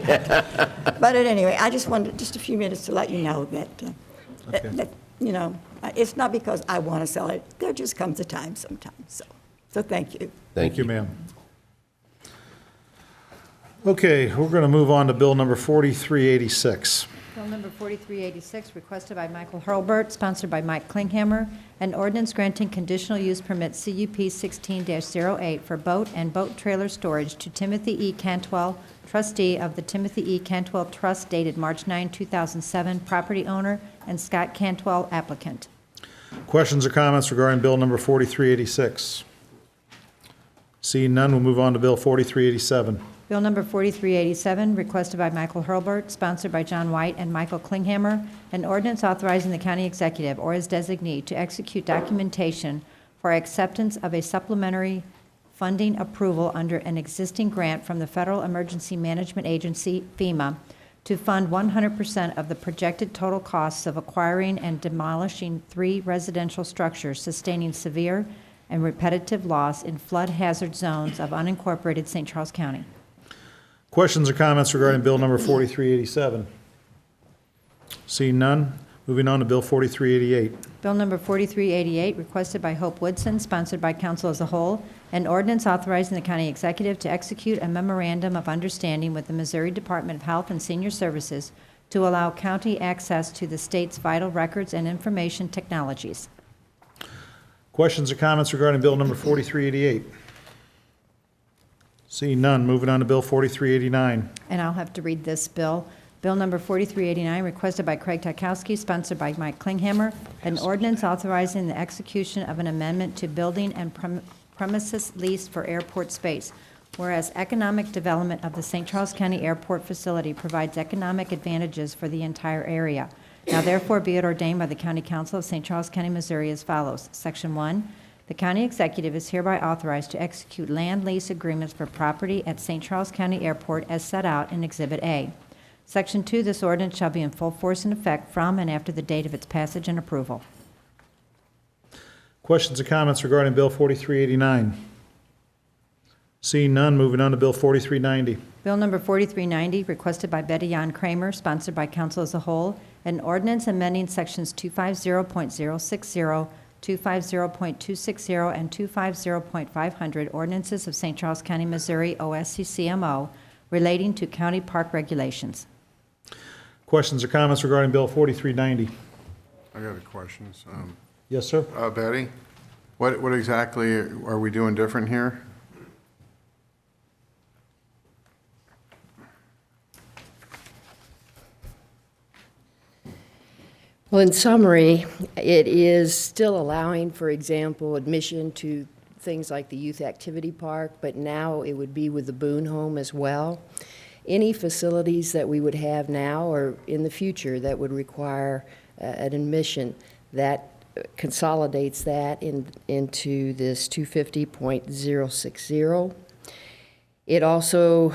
But anyway, I just wanted just a few minutes to let you know that, you know, it's not because I want to sell it. There just comes a time sometimes. So thank you. Thank you. ma'am. Okay, we're going to move on to bill number 4386. Bill number 4386, requested by Michael Hurlbert, sponsored by Mike Klinghammer, an ordinance granting conditional use permit CUP 16-08 for boat and boat trailer storage to Timothy E. Cantwell, trustee of the Timothy E. Cantwell Trust dated March 9, 2007, property owner, and Scott Cantwell, applicant. Questions or comments regarding bill number 4386? Seeing none, we'll move on to bill 4387. Bill number 4387, requested by Michael Hurlbert, sponsored by John White and Michael Klinghammer, an ordinance authorizing the county executive or his designee to execute documentation for acceptance of a supplementary funding approval under an existing grant from the Federal Emergency Management Agency, FEMA, to fund 100% of the projected total costs of acquiring and demolishing 3 residential structures sustaining severe and repetitive loss in flood hazard zones of unincorporated St. Charles County. Questions or comments regarding bill number 4387? Seeing none, moving on to bill 4388. Bill number 4388, requested by Hope Woodson, sponsored by council as a whole, an ordinance authorizing the county executive to execute a memorandum of understanding with the Missouri Department of Health and Senior Services to allow county access to the state's vital records and information technologies. Questions or comments regarding bill number 4388? Seeing none, moving on to bill 4389. And I'll have to read this bill. Bill number 4389, requested by Craig Tykowski, sponsored by Mike Klinghammer, an ordinance authorizing the execution of an amendment to building and premises leased for airport space. Whereas economic development of the St. Charles County Airport facility provides economic advantages for the entire area. Now therefore be it ordained by the County Council of St. Charles County, Missouri as follows. Section 1, the county executive is hereby authorized to execute land lease agreements for property at St. Charles County Airport as set out in Exhibit A. Section 2, this ordinance shall be in full force and effect from and after the date of its passage and approval. Questions or comments regarding bill 4389? Seeing none, moving on to bill 4390. Bill number 4390, requested by Betty Jan Kramer, sponsored by council as a whole, an ordinance amending sections 250.060, 250.260, and 250.500 ordinances of St. Charles County, Missouri, OSCCMO, relating to county park regulations. Questions or comments regarding bill 4390? I got a question. Yes, sir. Betty, what exactly are we doing different here? Well, in summary, it is still allowing, for example, admission to things like the youth activity park, but now it would be with the Boone Home as well. Any facilities that we would have now or in the future that would require an admission, that consolidates that into this 250.060. It also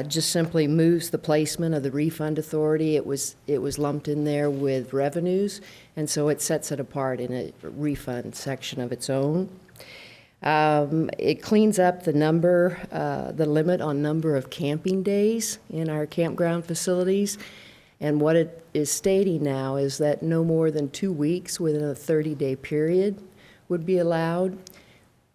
just simply moves the placement of the refund authority. It was lumped in there with revenues, and so it sets it apart in a refund section of its own. It cleans up the limit on number of camping days in our campground facilities. And what it is stating now is that no more than 2 weeks within a 30-day period would be allowed.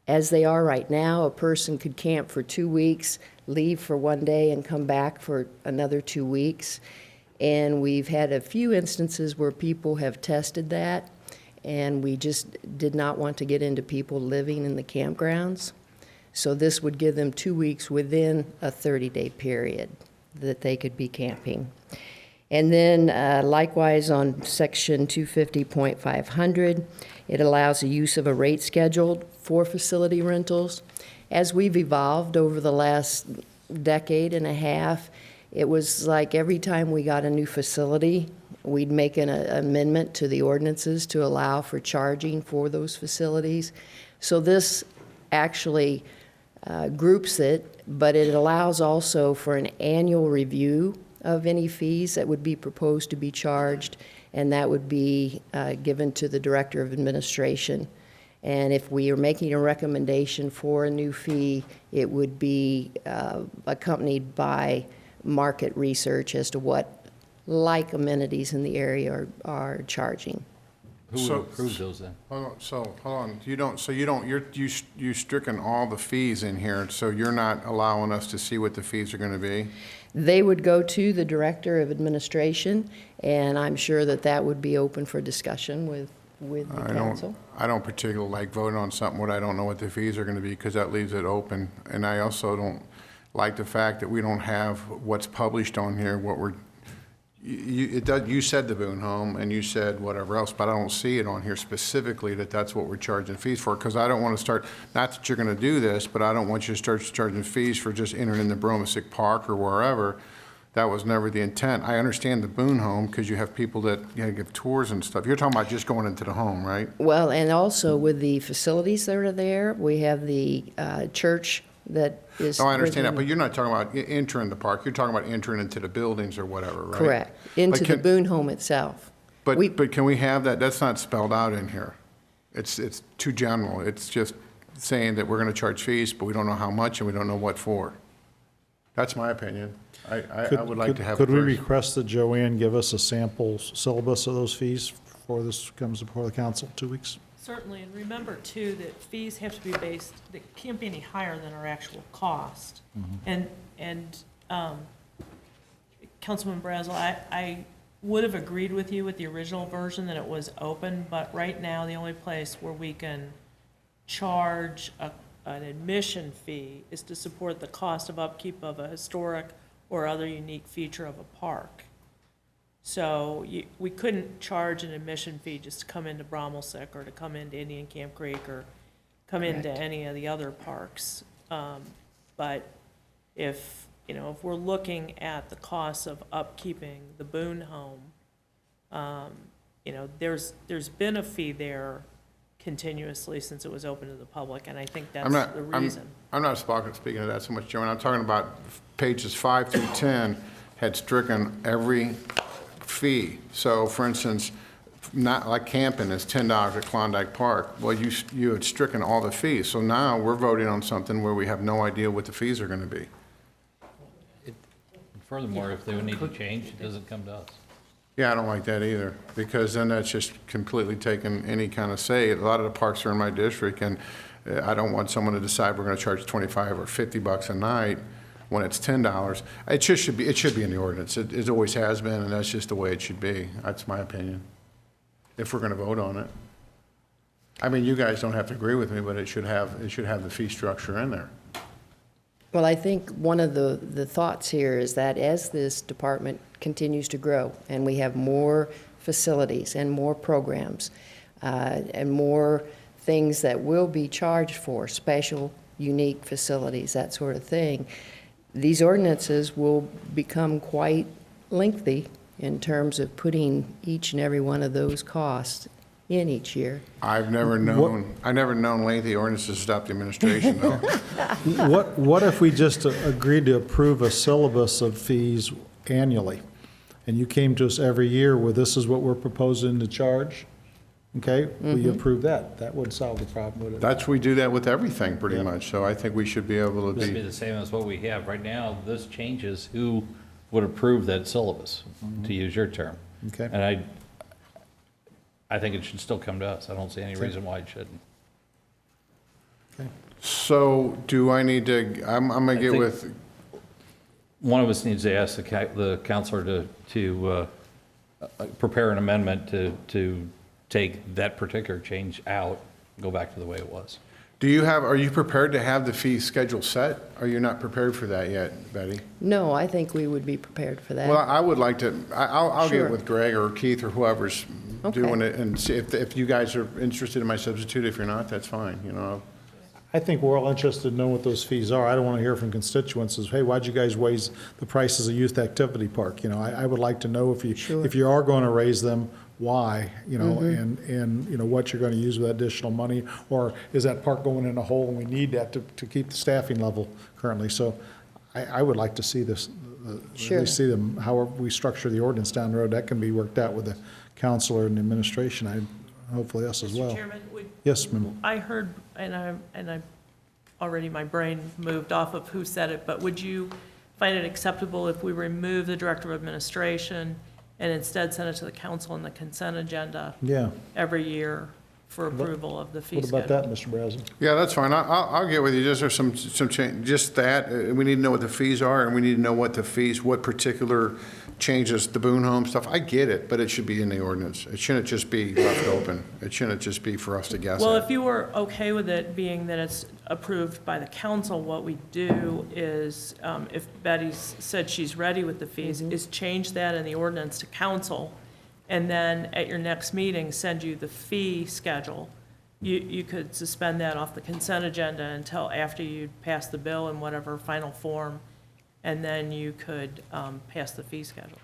As they are right now, a person could camp for 2 weeks, leave for 1 day, and come back for another 2 weeks. And we've had a few instances where people have tested that, and we just did not want to get into people living in the campgrounds. So this would give them 2 weeks within a 30-day period that they could be camping. And then likewise on section 250.500, it allows the use of a rate schedule for facility rentals. As we've evolved over the last decade and a half, it was like every time we got a new facility, we'd make an amendment to the ordinances to allow for charging for those facilities. So this actually groups it, but it allows also for an annual review of any fees that would be proposed to be charged, and that would be given to the Director of Administration. And if we are making a recommendation for a new fee, it would be accompanied by market research as to what like amenities in the area are charging. Who would approve those then? Hold on, you stricken all the fees in here, so you're not allowing us to see what the fees are gonna be? They would go to the Director of Administration, and I'm sure that that would be open for discussion with the council. I don't particularly like voting on something when I don't know what the fees are gonna be, because that leaves it open. And I also don't like the fact that we don't have what's published on here, what we're, you said the Boone Home, and you said whatever else, but I don't see it on here specifically that that's what we're charging fees for, because I don't want to start, not that you're going to do this, but I don't want you to start charging fees for just entering in the Broomsic Park or wherever. That was never the intent. I understand the Boone Home, because you have people that, you know, give tours and stuff. You're talking about just going into the home, right? Well, and also with the facilities that are there, we have the church that is. No, I understand that, but you're not talking about entering the park. You're talking about entering into the buildings or whatever, right? Correct, into the Boone Home itself. But can we have that? That's not spelled out in here. It's too general. It's just saying that we're going to charge fees, but we don't know how much and we don't know what for. That's my opinion. I would like to have. Could we request that Joanne give us a sample syllabus of those fees before this comes before the council, 2 weeks? Certainly, and remember too that fees have to be based, they can't be any higher than our actual cost. And Councilman Brazel, I would have agreed with you with the original version that it was open, but right now the only place where we can charge an admission fee is to support the cost of upkeep of a historic or other unique feature of a park. So we couldn't charge an admission fee just to come into Bromelsick or to come into Indian Camp Creek or come into any of the other parks. But if we're looking at the costs of upkeeping the Boone Home, there's been a fee there continuously since it was open to the public, and I think that's the reason. I'm not speaking of that so much, Joanne. I'm talking about pages 5 through 10 had stricken every fee. So, for instance, not like camping is $10 at Klondike Park. Well, you had stricken all the fees. So now we're voting on something where we have no idea what the fees are going to be. Furthermore, if they would need to change, it doesn't come to us. Yeah, I don't like that either, because then that's just completely taken any kind of say. A lot of the parks are in my district, and I don't want someone to decide we're going to charge $25 or $50 a night when it's $10. It should be in the ordinance. It always has been, and that's just the way it should be. That's my opinion, if we're going to vote on it. I mean, you guys don't have to agree with me, but it should have the fee structure in there. Well, I think one of the thoughts here is that as this department continues to grow and we have more facilities and more programs and more things that will be charged for, special, unique facilities, that sort of thing, these ordinances will become quite lengthy in terms of putting each and every one of those costs in each year. I've never known lengthy ordinances to stop the administration, though. What if we just agreed to approve a syllabus of fees annually? And you came to us every year where this is what we're proposing to charge? Okay, we approve that. That would solve the problem, would it? We do that with everything, pretty much. So I think we should be able to This would be the same as what we have. Right now, this changes who would approve that syllabus, to use your term. Okay. And I think it should still come to us. I don't see any reason why it shouldn't. Okay. So do I need to, I'm going to get with. One of us needs to ask the counselor to prepare an amendment to take that particular change out, go back to the way it was. Are you prepared to have the fee schedule set? Are you not prepared for that yet, Betty? No, I think we would be prepared for that. Well, I would like to, I'll Sure. get with Greg or Keith or whoever's doing it and see if you guys are interested in my substitute. If you're not, that's fine, I think we're all interested in knowing what those fees are. I don't want to hear from constituents as, hey, why'd you guys raise the prices of youth activity park? I would like to know if you are going to raise them, why, and what you're going to use with that additional money, or is that park going in a hole and we need that to keep the staffing level currently? So I would like to see this, Sure. at least see them, however we structure the ordinance down the road, that can be worked out with the counselor and the administration. hopefully us as well. Mr. Chairman, Yes, ma'am. I heard, and I already my brain moved off of who said it, but would you find it acceptable if we remove the Director of Administration and instead send it to the council on the consent agenda Yeah. every year for approval of the fee What schedule? about that, Mr. Brazel? Yeah, that's fine. I'll get with you. Just there's some change, just that. We need to know what the fees are, and we need to know what particular changes, the Boone Home stuff. I get it, but it should be in the ordinance. It shouldn't just be left open. It shouldn't just be for us to guess Well, at. if you were okay with it being that it's approved by the council, what we do is, if Betty's said she's ready with the fees, is change that in the ordinance to council, and then at your next meeting, send you the fee schedule. You could suspend that off the consent agenda until after you pass the bill in whatever final form, and then you could pass the fee schedule.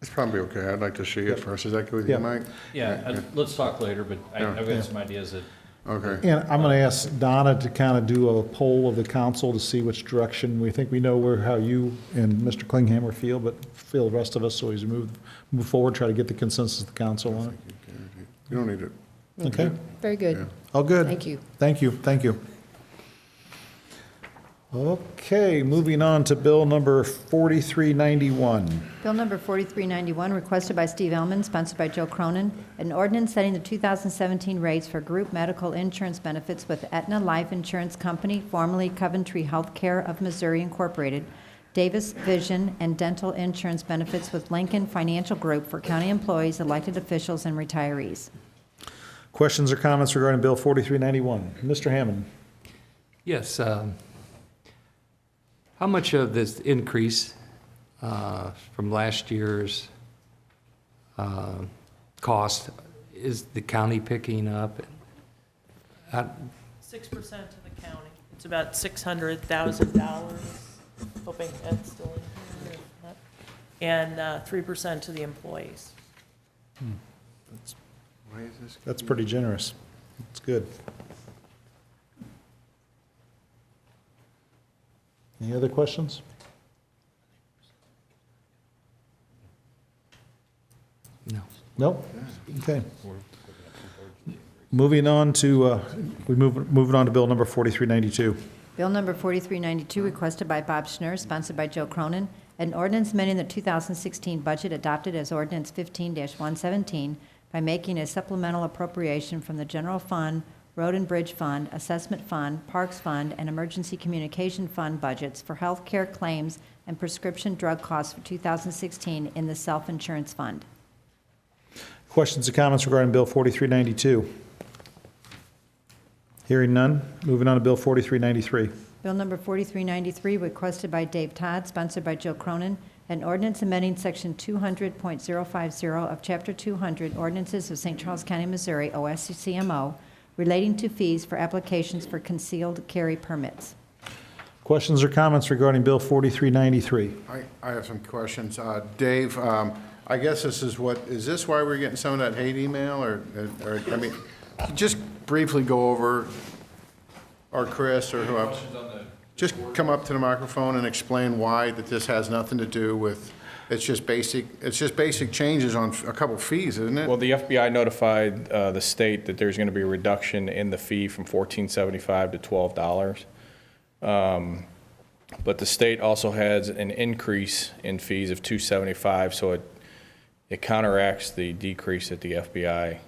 It's probably okay. I'd like to see it first. Is that good with you, Yeah. Mike? Yeah, let's talk later, but I've got some ideas that. Okay. And I'm going to ask Donna to kind of do a poll of the council to see which direction we think. We know how you and Mr. Klinghammer feel, but feel the rest of us, so as we move forward, try to get the consensus of the council on it. You don't need it. Okay? Very good. All good? Thank you. Thank you, thank you. Okay, moving on to bill number 4391. Bill number 4391, requested by Steve Elman, sponsored by Joe Cronin, an ordinance setting the 2017 rates for group medical insurance benefits with Aetna Life Insurance Company, formerly Coventry Healthcare of Missouri Incorporated, Davis Vision and dental insurance benefits with Lincoln Financial Group for county employees, elected officials, and retirees. Questions or comments regarding bill 4391? Mr. Hammond? Yes. How much of this increase from last year's cost is the county picking up? 6% to the county. It's about $600,000, hoping Ed's still in here. And 3% to the employees. That's pretty generous. That's good. Any other questions? No. Nope? Okay. Moving on to, moving on to bill number 4392. Bill number 4392, requested by Bob Schnur, sponsored by Joe Cronin, an ordinance amending the 2016 budget adopted as ordinance 15-117 by making a supplemental appropriation from the general fund, road and bridge fund, assessment fund, parks fund, and emergency communication fund budgets for health care claims and prescription drug costs for 2016 in the self-insurance fund. Questions or comments regarding bill 4392? Hearing none, moving on to bill 4393. Bill number 4393, requested by Dave Todd, sponsored by Joe Cronin, an ordinance amending section 200.050 of chapter 200 ordinances of St. Charles County, Missouri, OSCMO, relating to fees for applications for concealed carry permits. Questions or comments regarding bill 4393? I have some questions. Dave, I guess this is why we're getting some of that hate email, or I mean, just briefly go over, or Chris, or whoever. Just come up to the microphone and explain why that this has nothing to do with, it's just basic changes on a couple fees, isn't it? Well, the FBI notified the state that there's going to be a reduction in the fee from $14.75 to $12. But the state also has an increase in fees of $2.75, so it counteracts the decrease that the FBI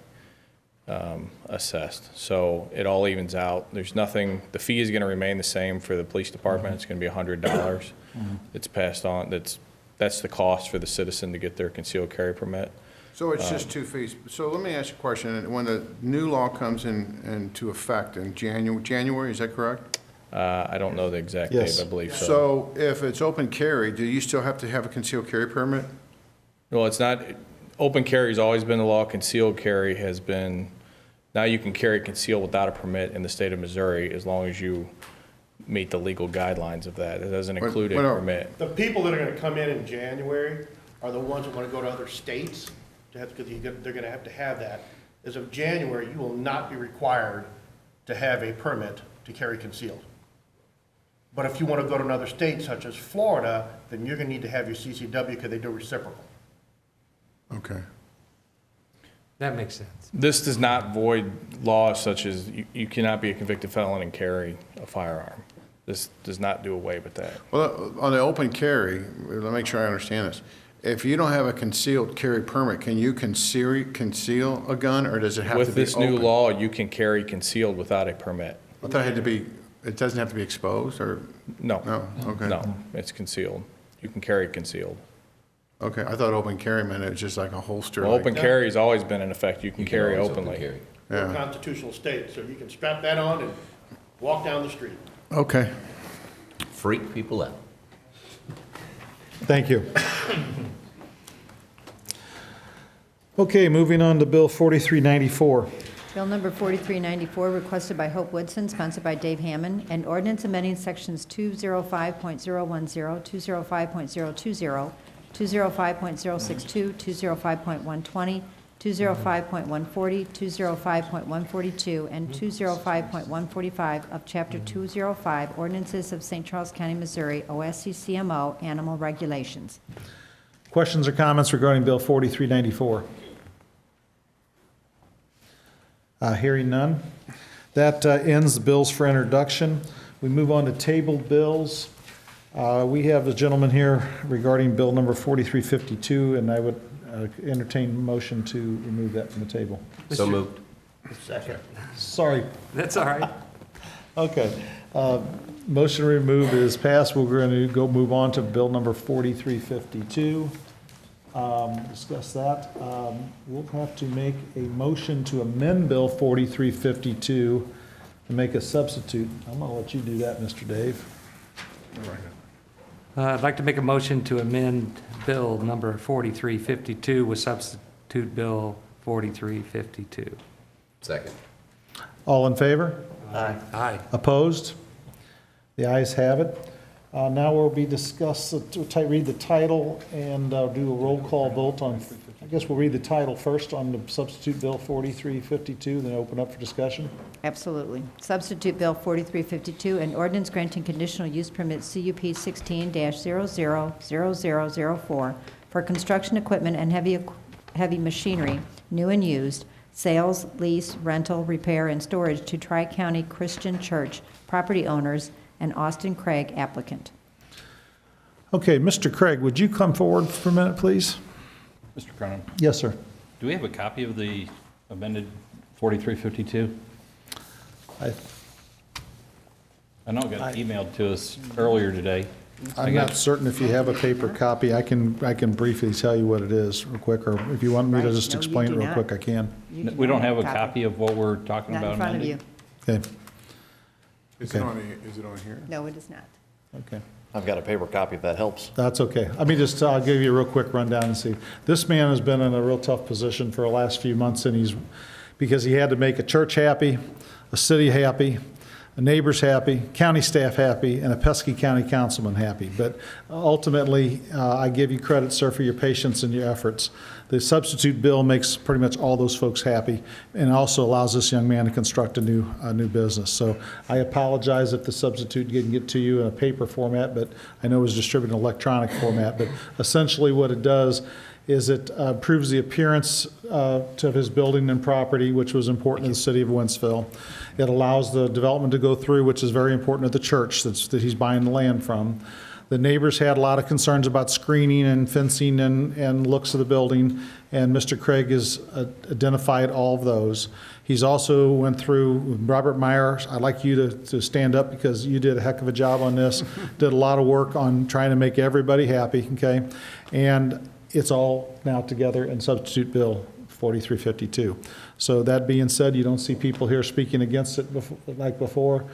assessed. So it all evens out. There's nothing, the fee is going to remain the same for the police department. It's going to be $100. It's passed on. That's the cost for the citizen to get their concealed carry permit. So it's just two fees. So let me ask you a question. When the new law comes into effect in January, is that correct? I don't know the exact date, I believe so. So if it's open carry, do you still have to have a concealed carry permit? Well, it's not, open carry has always been the law. Concealed carry has been, now you can carry concealed without a permit in the state of Missouri as long as you meet the legal guidelines of that. It doesn't include a permit. The people that are going to come in January are the ones that want to go to other states, because they're going to have that. As of January, you will not be required to have a permit to carry concealed. But if you want to go to another state, such as Florida, then you're going to need to have your CCW because they do reciprocal. Okay. That makes sense. This does not void laws such as you cannot be a convicted felon and carry a firearm. This does not do away with that. Well, on the open carry, let me make sure I understand this. If you don't have a concealed carry permit, can you conceal a gun, or does it have to be open? With this new law, you can carry concealed without a permit. I thought it had to be, it doesn't have to be exposed, or? No. No, okay. No, it's concealed. You can carry concealed. Okay, I thought open carry meant it was just like a holster. Well, like- open carry has always been in effect. You can carry always open openly. carry. We're a Yeah. constitutional state, so you can strap that on and walk down the street. Okay, Freak people out. Thank you. Okay, moving on to Bill 4394. Bill number 4394, requested by Hope Woodson, sponsored by Dave Hammond, an ordinance amending sections 205.010, 205.020, 205.062, 205.120, 205.140, 205.142, and 205.145 of Chapter 205 Ordinances of St. Charles County, Missouri, OSCCMO, Animal Regulations. Questions or comments regarding Bill 4394? Hearing none. That ends the bills for introduction. We move on to tabled bills. We have a gentleman here regarding bill number 4352, and I would entertain a motion to remove that from the table. So moved. Second. Sorry. That's all right. Okay. Motion to remove is passed. We're going to move on to bill number 4352. Discuss that. We'll have to make a motion to amend bill 4352 and make a substitute. I'm going to let you do that, Mr. Dave. I'd like to make a motion to amend Bill number 4352 with substitute Bill 4352. Second. All in favor? Aye. Opposed? The ayes have it. Now we'll be read the title and do a roll call vote on, I guess we'll read the title first on the substitute bill 4352, then open up for discussion. Absolutely. Substitute Bill 4352, an ordinance granting conditional use permit CUP 16-000004 for construction equipment and heavy machinery, new and used, sales, lease, rental, repair, and storage to Tri-County Christian Church property owners and Austin Craig applicant. Okay, Mr. Craig, would you come forward for a minute, please? Mr. Cronin, Yes, sir. do we have a copy of the amended 4352? I know it got emailed to us earlier today. I'm not certain if you have a paper copy. I can briefly tell you what it is real quick, or if you want me to Right. just No, you explain do it real not. quick, I can. You do We don't not have a copy of what we're talking Not about in front of amending? you. Okay, is Okay. it on here? No, it is not. okay. I've got a paper copy if that helps. That's okay. Let me just, I'll give you a real quick rundown and see. This man has been in a real tough position for the last few months, and because he had to make a church happy, a city happy, a neighbors happy, county staff happy, and a pesky county councilman happy. But ultimately, I give you credit, sir, for your patience and your efforts. The substitute bill makes pretty much all those folks happy, and also allows this young man to construct a new business. So I apologize if the substitute didn't get to you in a paper format, but I know it was distributed in electronic format. But essentially what it does is it improves the appearance to his building and property, which was important to the city of Wentzville. It allows the development to go through, which is very important to the church that he's buying the land from. The neighbors had a lot of concerns about screening and fencing and looks of the building, and Mr. Craig has identified all of those. He's also went through, Robert Meyer, I'd like you to stand up because you did a heck of a job on this, did a lot of work on trying to make everybody happy, okay? And it's all now together in substitute bill 4352. So that being said, you don't see people here speaking against it like before.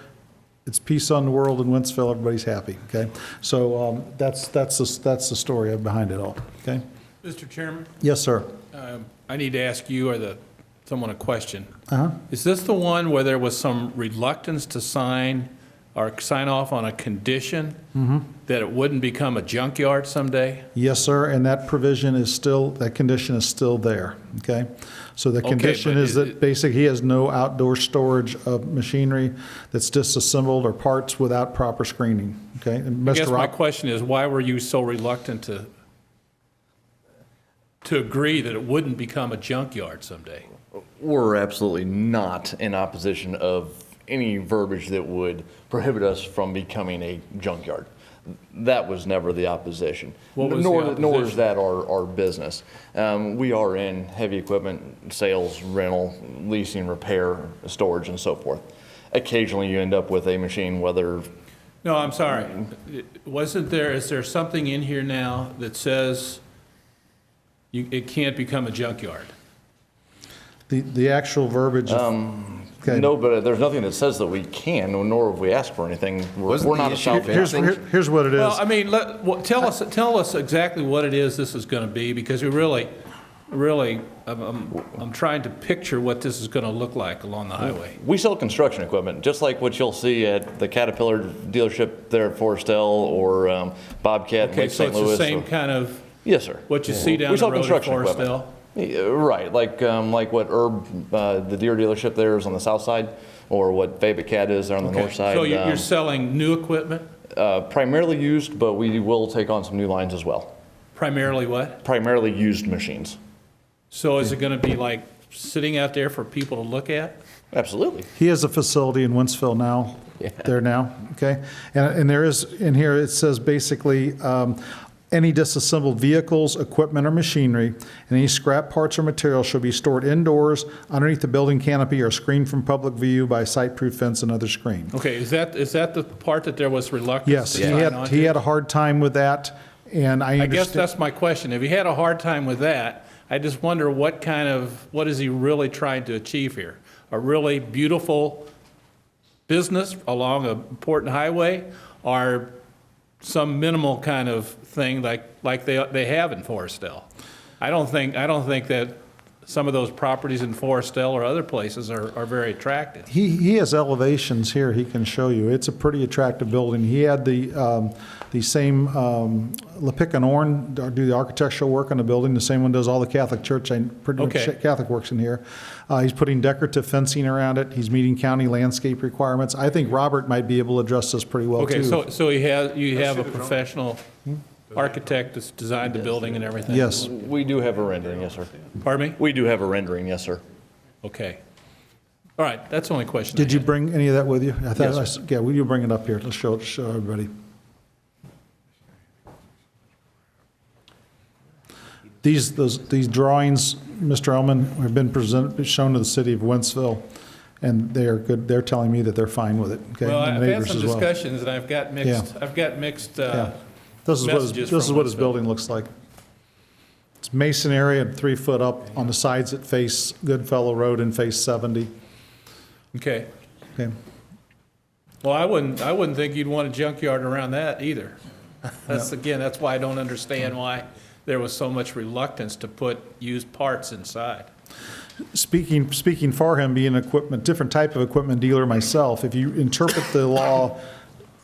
It's peace on the world in Wentzville, everybody's happy, okay? So that's the story behind it all, okay? Mr. Chairman, Yes, sir. I need to ask you or someone a question. Uh-huh. Is this the one where there was some reluctance to sign off on a condition that it wouldn't become a junkyard someday? Yes, sir, and that provision is still, that condition is still there, okay? So the Okay, condition but is that basically he has no outdoor storage of machinery that's disassembled or parts without proper screening, okay? And I guess Mr. my Rock, question is, why were you so reluctant to? to agree that it wouldn't become a junkyard someday? We're absolutely not in opposition of any verbiage that would prohibit us from becoming a junkyard. That was never the opposition. What was the Nor is opposition? that our business. We are in heavy equipment sales, rental, leasing, repair, storage, and so forth. Occasionally, you end up with a machine, whether No, I'm sorry. Is there something in here now that says it can't become a junkyard? The actual verbiage of... Okay. No, but there's nothing that says that we can, nor have we asked for anything. We're not a South Here's what it is. Well, I mean, tell us exactly what it is this is going to be, because we really, I'm trying to picture what this is going to look like along the highway. We sell construction equipment, just like what you'll see at the Caterpillar dealership there at Forestell or Bobcat in Okay, Lake so St. it's Louis. the same kind of, Yes, sir. what you see down We the sell road at construction equipment. Forestell? Yeah, right, like what Herb, the deer dealership there is on the south side, or what Fabic Cat is there on the Okay, north side. so you're selling new equipment? Primarily used, but we will take on some new lines as well. Primarily what? Primarily used machines. So is it going to be like sitting out there for people to look at? Absolutely. He has a facility in Wentzville now, there now, okay? And there is, in here, it says basically, any disassembled vehicles, equipment, or machinery, and any scrap parts or materials shall be stored indoors underneath the building canopy or screened from public view by a site-proof fence and other screen. Okay, is that the part that there was reluctance Yes, to sign on to? he had a hard time with that, and I I understand. guess that's my question. If he had a hard time with that, I just wonder what is he really trying to achieve here? A really beautiful business along an important highway, or some minimal kind of thing like they have in Forestell? I don't think that some of those properties in Forestell or other places are very attractive. He has elevations here he can show you. It's a pretty attractive building. He had the same LePic and Orn do the architectural work on the building. The same one does all the Catholic Church, pretty much Okay. Catholic works in here. He's putting decorative fencing around it. He's meeting county landscape requirements. I think Robert might be able to address this pretty well, too. Okay, so you have a professional architect that's designed the building and everything? Yes. We do have a rendering, yes, sir. Pardon me? We do have a rendering, yes, sir. Okay. All right, that's the only question. Did you bring any of that with you? I thought, Yes, sir. yeah, will you bring it up here? Let's show everybody. These drawings, Mr. Elman, have been shown to the city of Wentzville, and they are good. They're telling me that they're fine with it. Okay, Well, and I've the had neighbors some as well. discussions, and I've got mixed Yeah. This is messages what from his Wentzville. building looks like. It's masonry and 3 foot up on the sides that face Goodfellow Road and face 70. Okay. Okay. Well, I wouldn't think you'd want a junkyard around that either. That's why I don't understand why there was so much reluctance to put used parts inside. Speaking for him, being different type of equipment dealer myself, if you interpret the law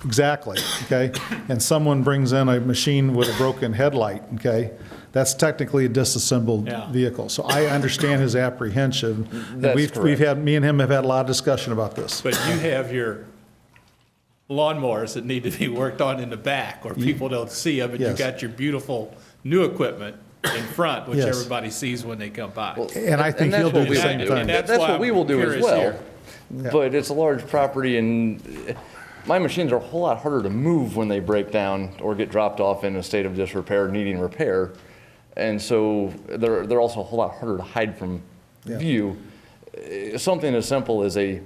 exactly, okay, and someone brings in a machine with a broken headlight, okay, that's technically a disassembled Yeah. vehicle. So I understand his apprehension. And That's we've correct. had, me and him have had a lot of discussion about this. But you have your lawnmowers that need to be worked on in the back, or people don't see them, and you've Yes. got your beautiful new equipment in front, which Yes. everybody sees when they come by. And I think that's he'll do what the we same will thing. That's why what we will I'm do as curious well. here. But it's a large property, and my machines are a whole lot harder to move when they break down or get dropped off in a state of disrepair, needing repair. And so they're also a whole lot harder to hide from view. Something as simple as a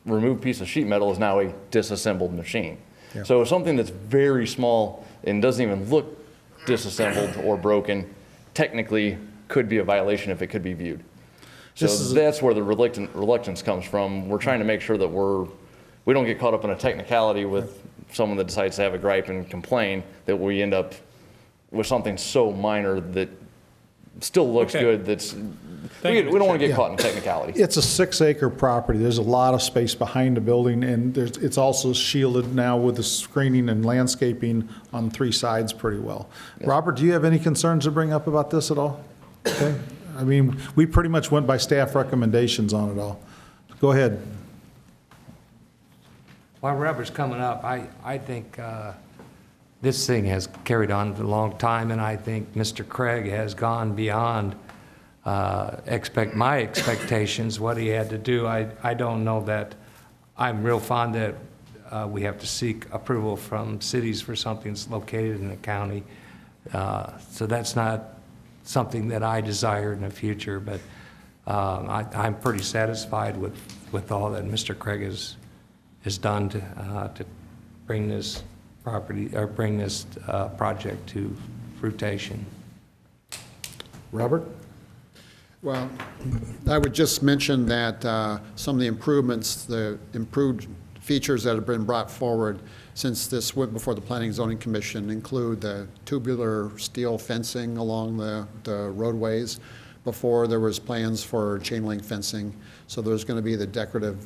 removed piece of sheet metal is now a disassembled machine. Yeah. So something that's very small and doesn't even look disassembled or broken technically could be a violation if it could be viewed. So that's where the reluctance comes from. We're trying to make sure that we don't get caught up in a technicality with someone that decides to have a gripe and complain, that we end up with something so minor that still looks Okay. good. We don't want to get caught in technicality. It's a 6-acre property. There's a lot of space behind the building, and it's also shielded now with the screening and landscaping on 3 sides pretty well. Robert, do you have any concerns to bring up about this at all? Okay. I mean, we pretty much went by staff recommendations on it all. Go ahead. While Robert's coming up, I think this thing has carried on for a long time, and I think Mr. Craig has gone beyond my expectations, what he had to do. I don't know that I'm real fond that we have to seek approval from cities for something that's located in the county. So that's not something that I desire in the future, but I'm pretty satisfied with all that Mr. Craig has done to bring this project to fruition. Robert? Well, I would just mention that some of the improvements, the improved features that have been brought forward since this went before the Planning and Zoning Commission include the tubular steel fencing along the roadways. Before, there was plans for chain link fencing, so there's going to be the decorative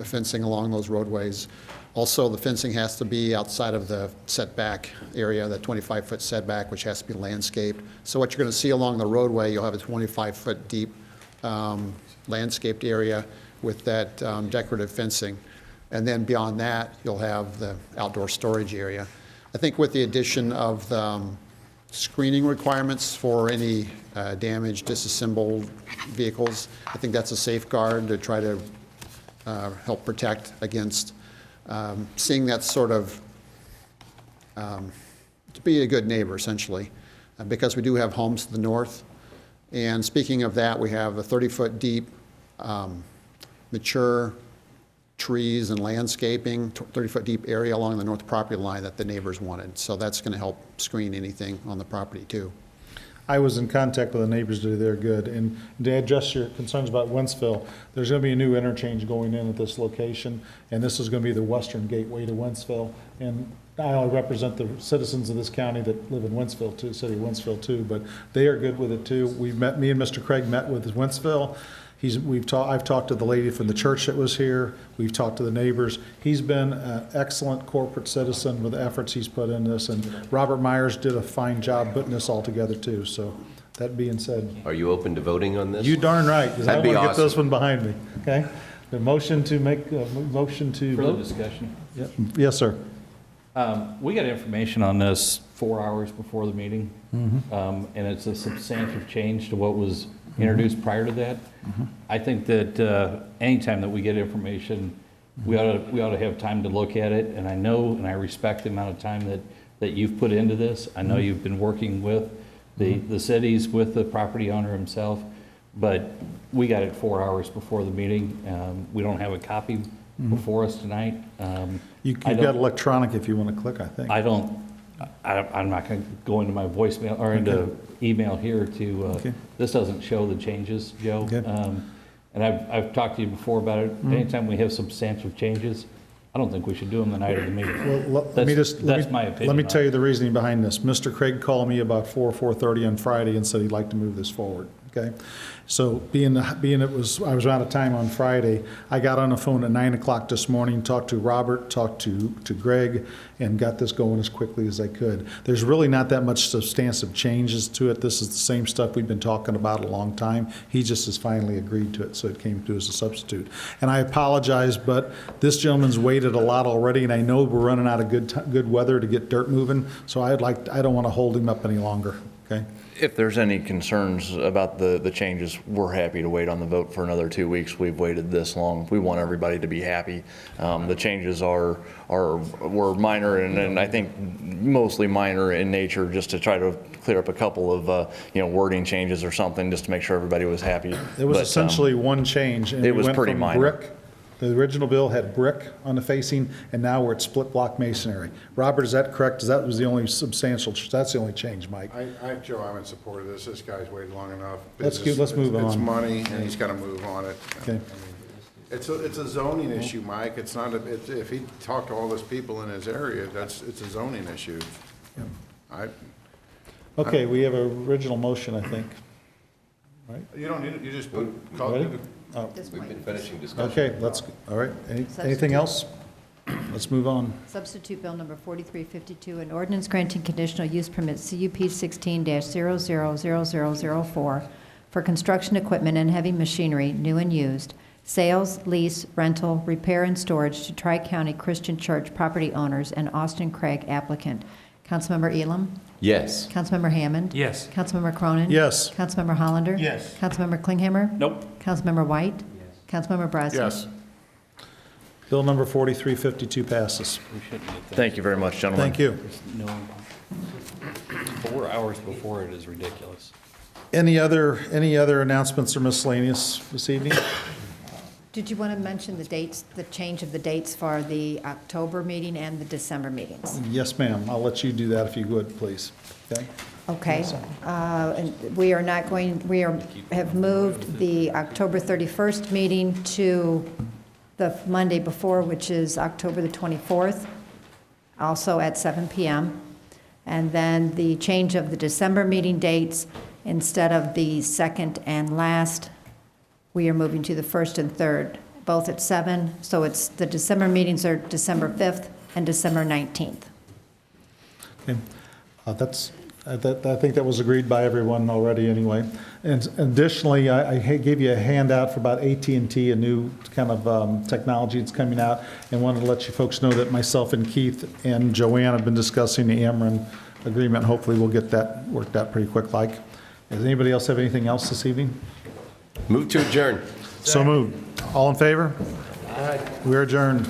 fencing along those roadways. Also, the fencing has to be outside of the setback area, that 25-foot setback, which has to be landscaped. So what you're going to see along the roadway, you'll have a 25-foot deep landscaped area with that decorative fencing. And then beyond that, you'll have the outdoor storage area. I think with the addition of the screening requirements for any damaged, disassembled vehicles, I think that's a safeguard to try to help protect against seeing that sort of, to be a good neighbor, essentially, because we do have homes to the north. And speaking of that, we have a 30-foot deep, mature trees and landscaping, 30-foot deep area along the north property line that the neighbors wanted. So that's going to help screen anything on the property, too. I was in contact with the neighbors today. They're good. And to address your concerns about Wentzville, there's going to be a new interchange going in at this location, and this is going to be the western gateway to Wentzville. And I only represent the citizens of this county that live in Wentzville too, city of Wentzville too, but they are good with it too. Me and Mr. Craig met with Wentzville. I've talked to the lady from the church that was here. We've talked to the neighbors. He's been an excellent corporate citizen with the efforts he's put in this, and Robert Myers did a fine job putting this all together too. So that being said, Are you open to voting on this? you darn right, because I That'd want be to get awesome. this one behind me. Okay, the motion to make a motion to Further discussion? Yep. Yes, sir. We got information on this 4 hours before the meeting, Mhm. and it's a substantial change to what was introduced prior to that. I think that anytime that we get information, we ought to have time to look at it, and I know and I respect the amount of time that you've put into this. I know you've been working with the cities, with the property owner himself, but we got it 4 hours before the meeting. We don't have a copy before us tonight. You've got electronic if you want to click, I think. I'm not going to go into my voicemail or into email here to, Okay. this doesn't show the changes, Joe. Okay. And I've talked to you before about it. Anytime we have substantial changes, I don't think we should do them the night of the meeting. Well, That's my opinion. Let me tell you the reasoning behind this. Mr. Craig called me about 4:30 on Friday and said he'd like to move this forward, okay? So I was out of time on Friday, I got on the phone at 9 o'clock this morning, talked to Robert, talked to Greg, and got this going as quickly as I could. There's really not that much substantive changes to it. This is the same stuff we've been talking about a long time. He just has finally agreed to it, so it came through as a substitute. And I apologize, but this gentleman's waited a lot already, and I know we're running out of good weather to get dirt moving, so I don't want to hold him up any longer, okay? If there's any concerns about the changes, we're happy to wait on the vote for another 2 weeks. We've waited this long. We want everybody to be happy. The changes were minor and I think mostly minor in nature, just to try to clear up a couple of wording changes or something, just to make sure everybody was happy. It was essentially one change. And it we was went pretty from minor. brick. The original bill had brick on the facing, and now we're at split block masonry. Robert, is that correct? That was the only substantial, that's the only change, Mike. Joe, I'm in support of this. This guy's waited long enough. Let's move on. It's money, and he's got to move on it. Okay. It's a zoning issue, Mike. It's not, if he talked to all those people in his area, it's a zoning issue. Okay, we have an original motion, I think. Right? You don't need it, you just call Ready? it. Oh. We've been finishing discussion. Okay, all right. Anything else? Let's move on. Substitute Bill Number 4352, an ordinance granting conditional use permit CUP 16-000004 for construction equipment and heavy machinery, new and used, sales, lease, rental, repair, and storage to Tri-County Christian Church property owners and Austin Craig applicant, Councilmember Elam? Yes. Councilmember Hammond? Yes. Councilmember Cronin? Yes. Councilmember Hollander? Yes. Councilmember Klinghammer? Nope. Councilmember White? Councilmember Brazel? Yes. Bill number 4352 passes. Thank you very much, gentlemen. Thank you. No, 4 hours before it is ridiculous. Any other announcements or miscellaneous this evening? Did you want to mention the dates, the change of the dates for the October meeting and the December meetings? Yes, ma'am. I'll let you do that if you would, please. Okay? Okay. And we are not going, have moved the October 31st meeting to the Monday before, which is October the 24th, also at 7 p.m. And then the change of the December meeting dates, instead of the second and last, we are moving to the first and third, both at 7. So it's, the December meetings are December 5th and December 19th. Okay. I think that was agreed by everyone already anyway. And additionally, I gave you a handout for about AT&T, a new kind of technology that's coming out, and wanted to let you folks know that myself and Keith and Joanne have been discussing the Ameren agreement. Hopefully we'll get that worked out pretty quick like. Does anybody else have anything else this evening? Move to adjourn. So moved. All in favor? We are adjourned.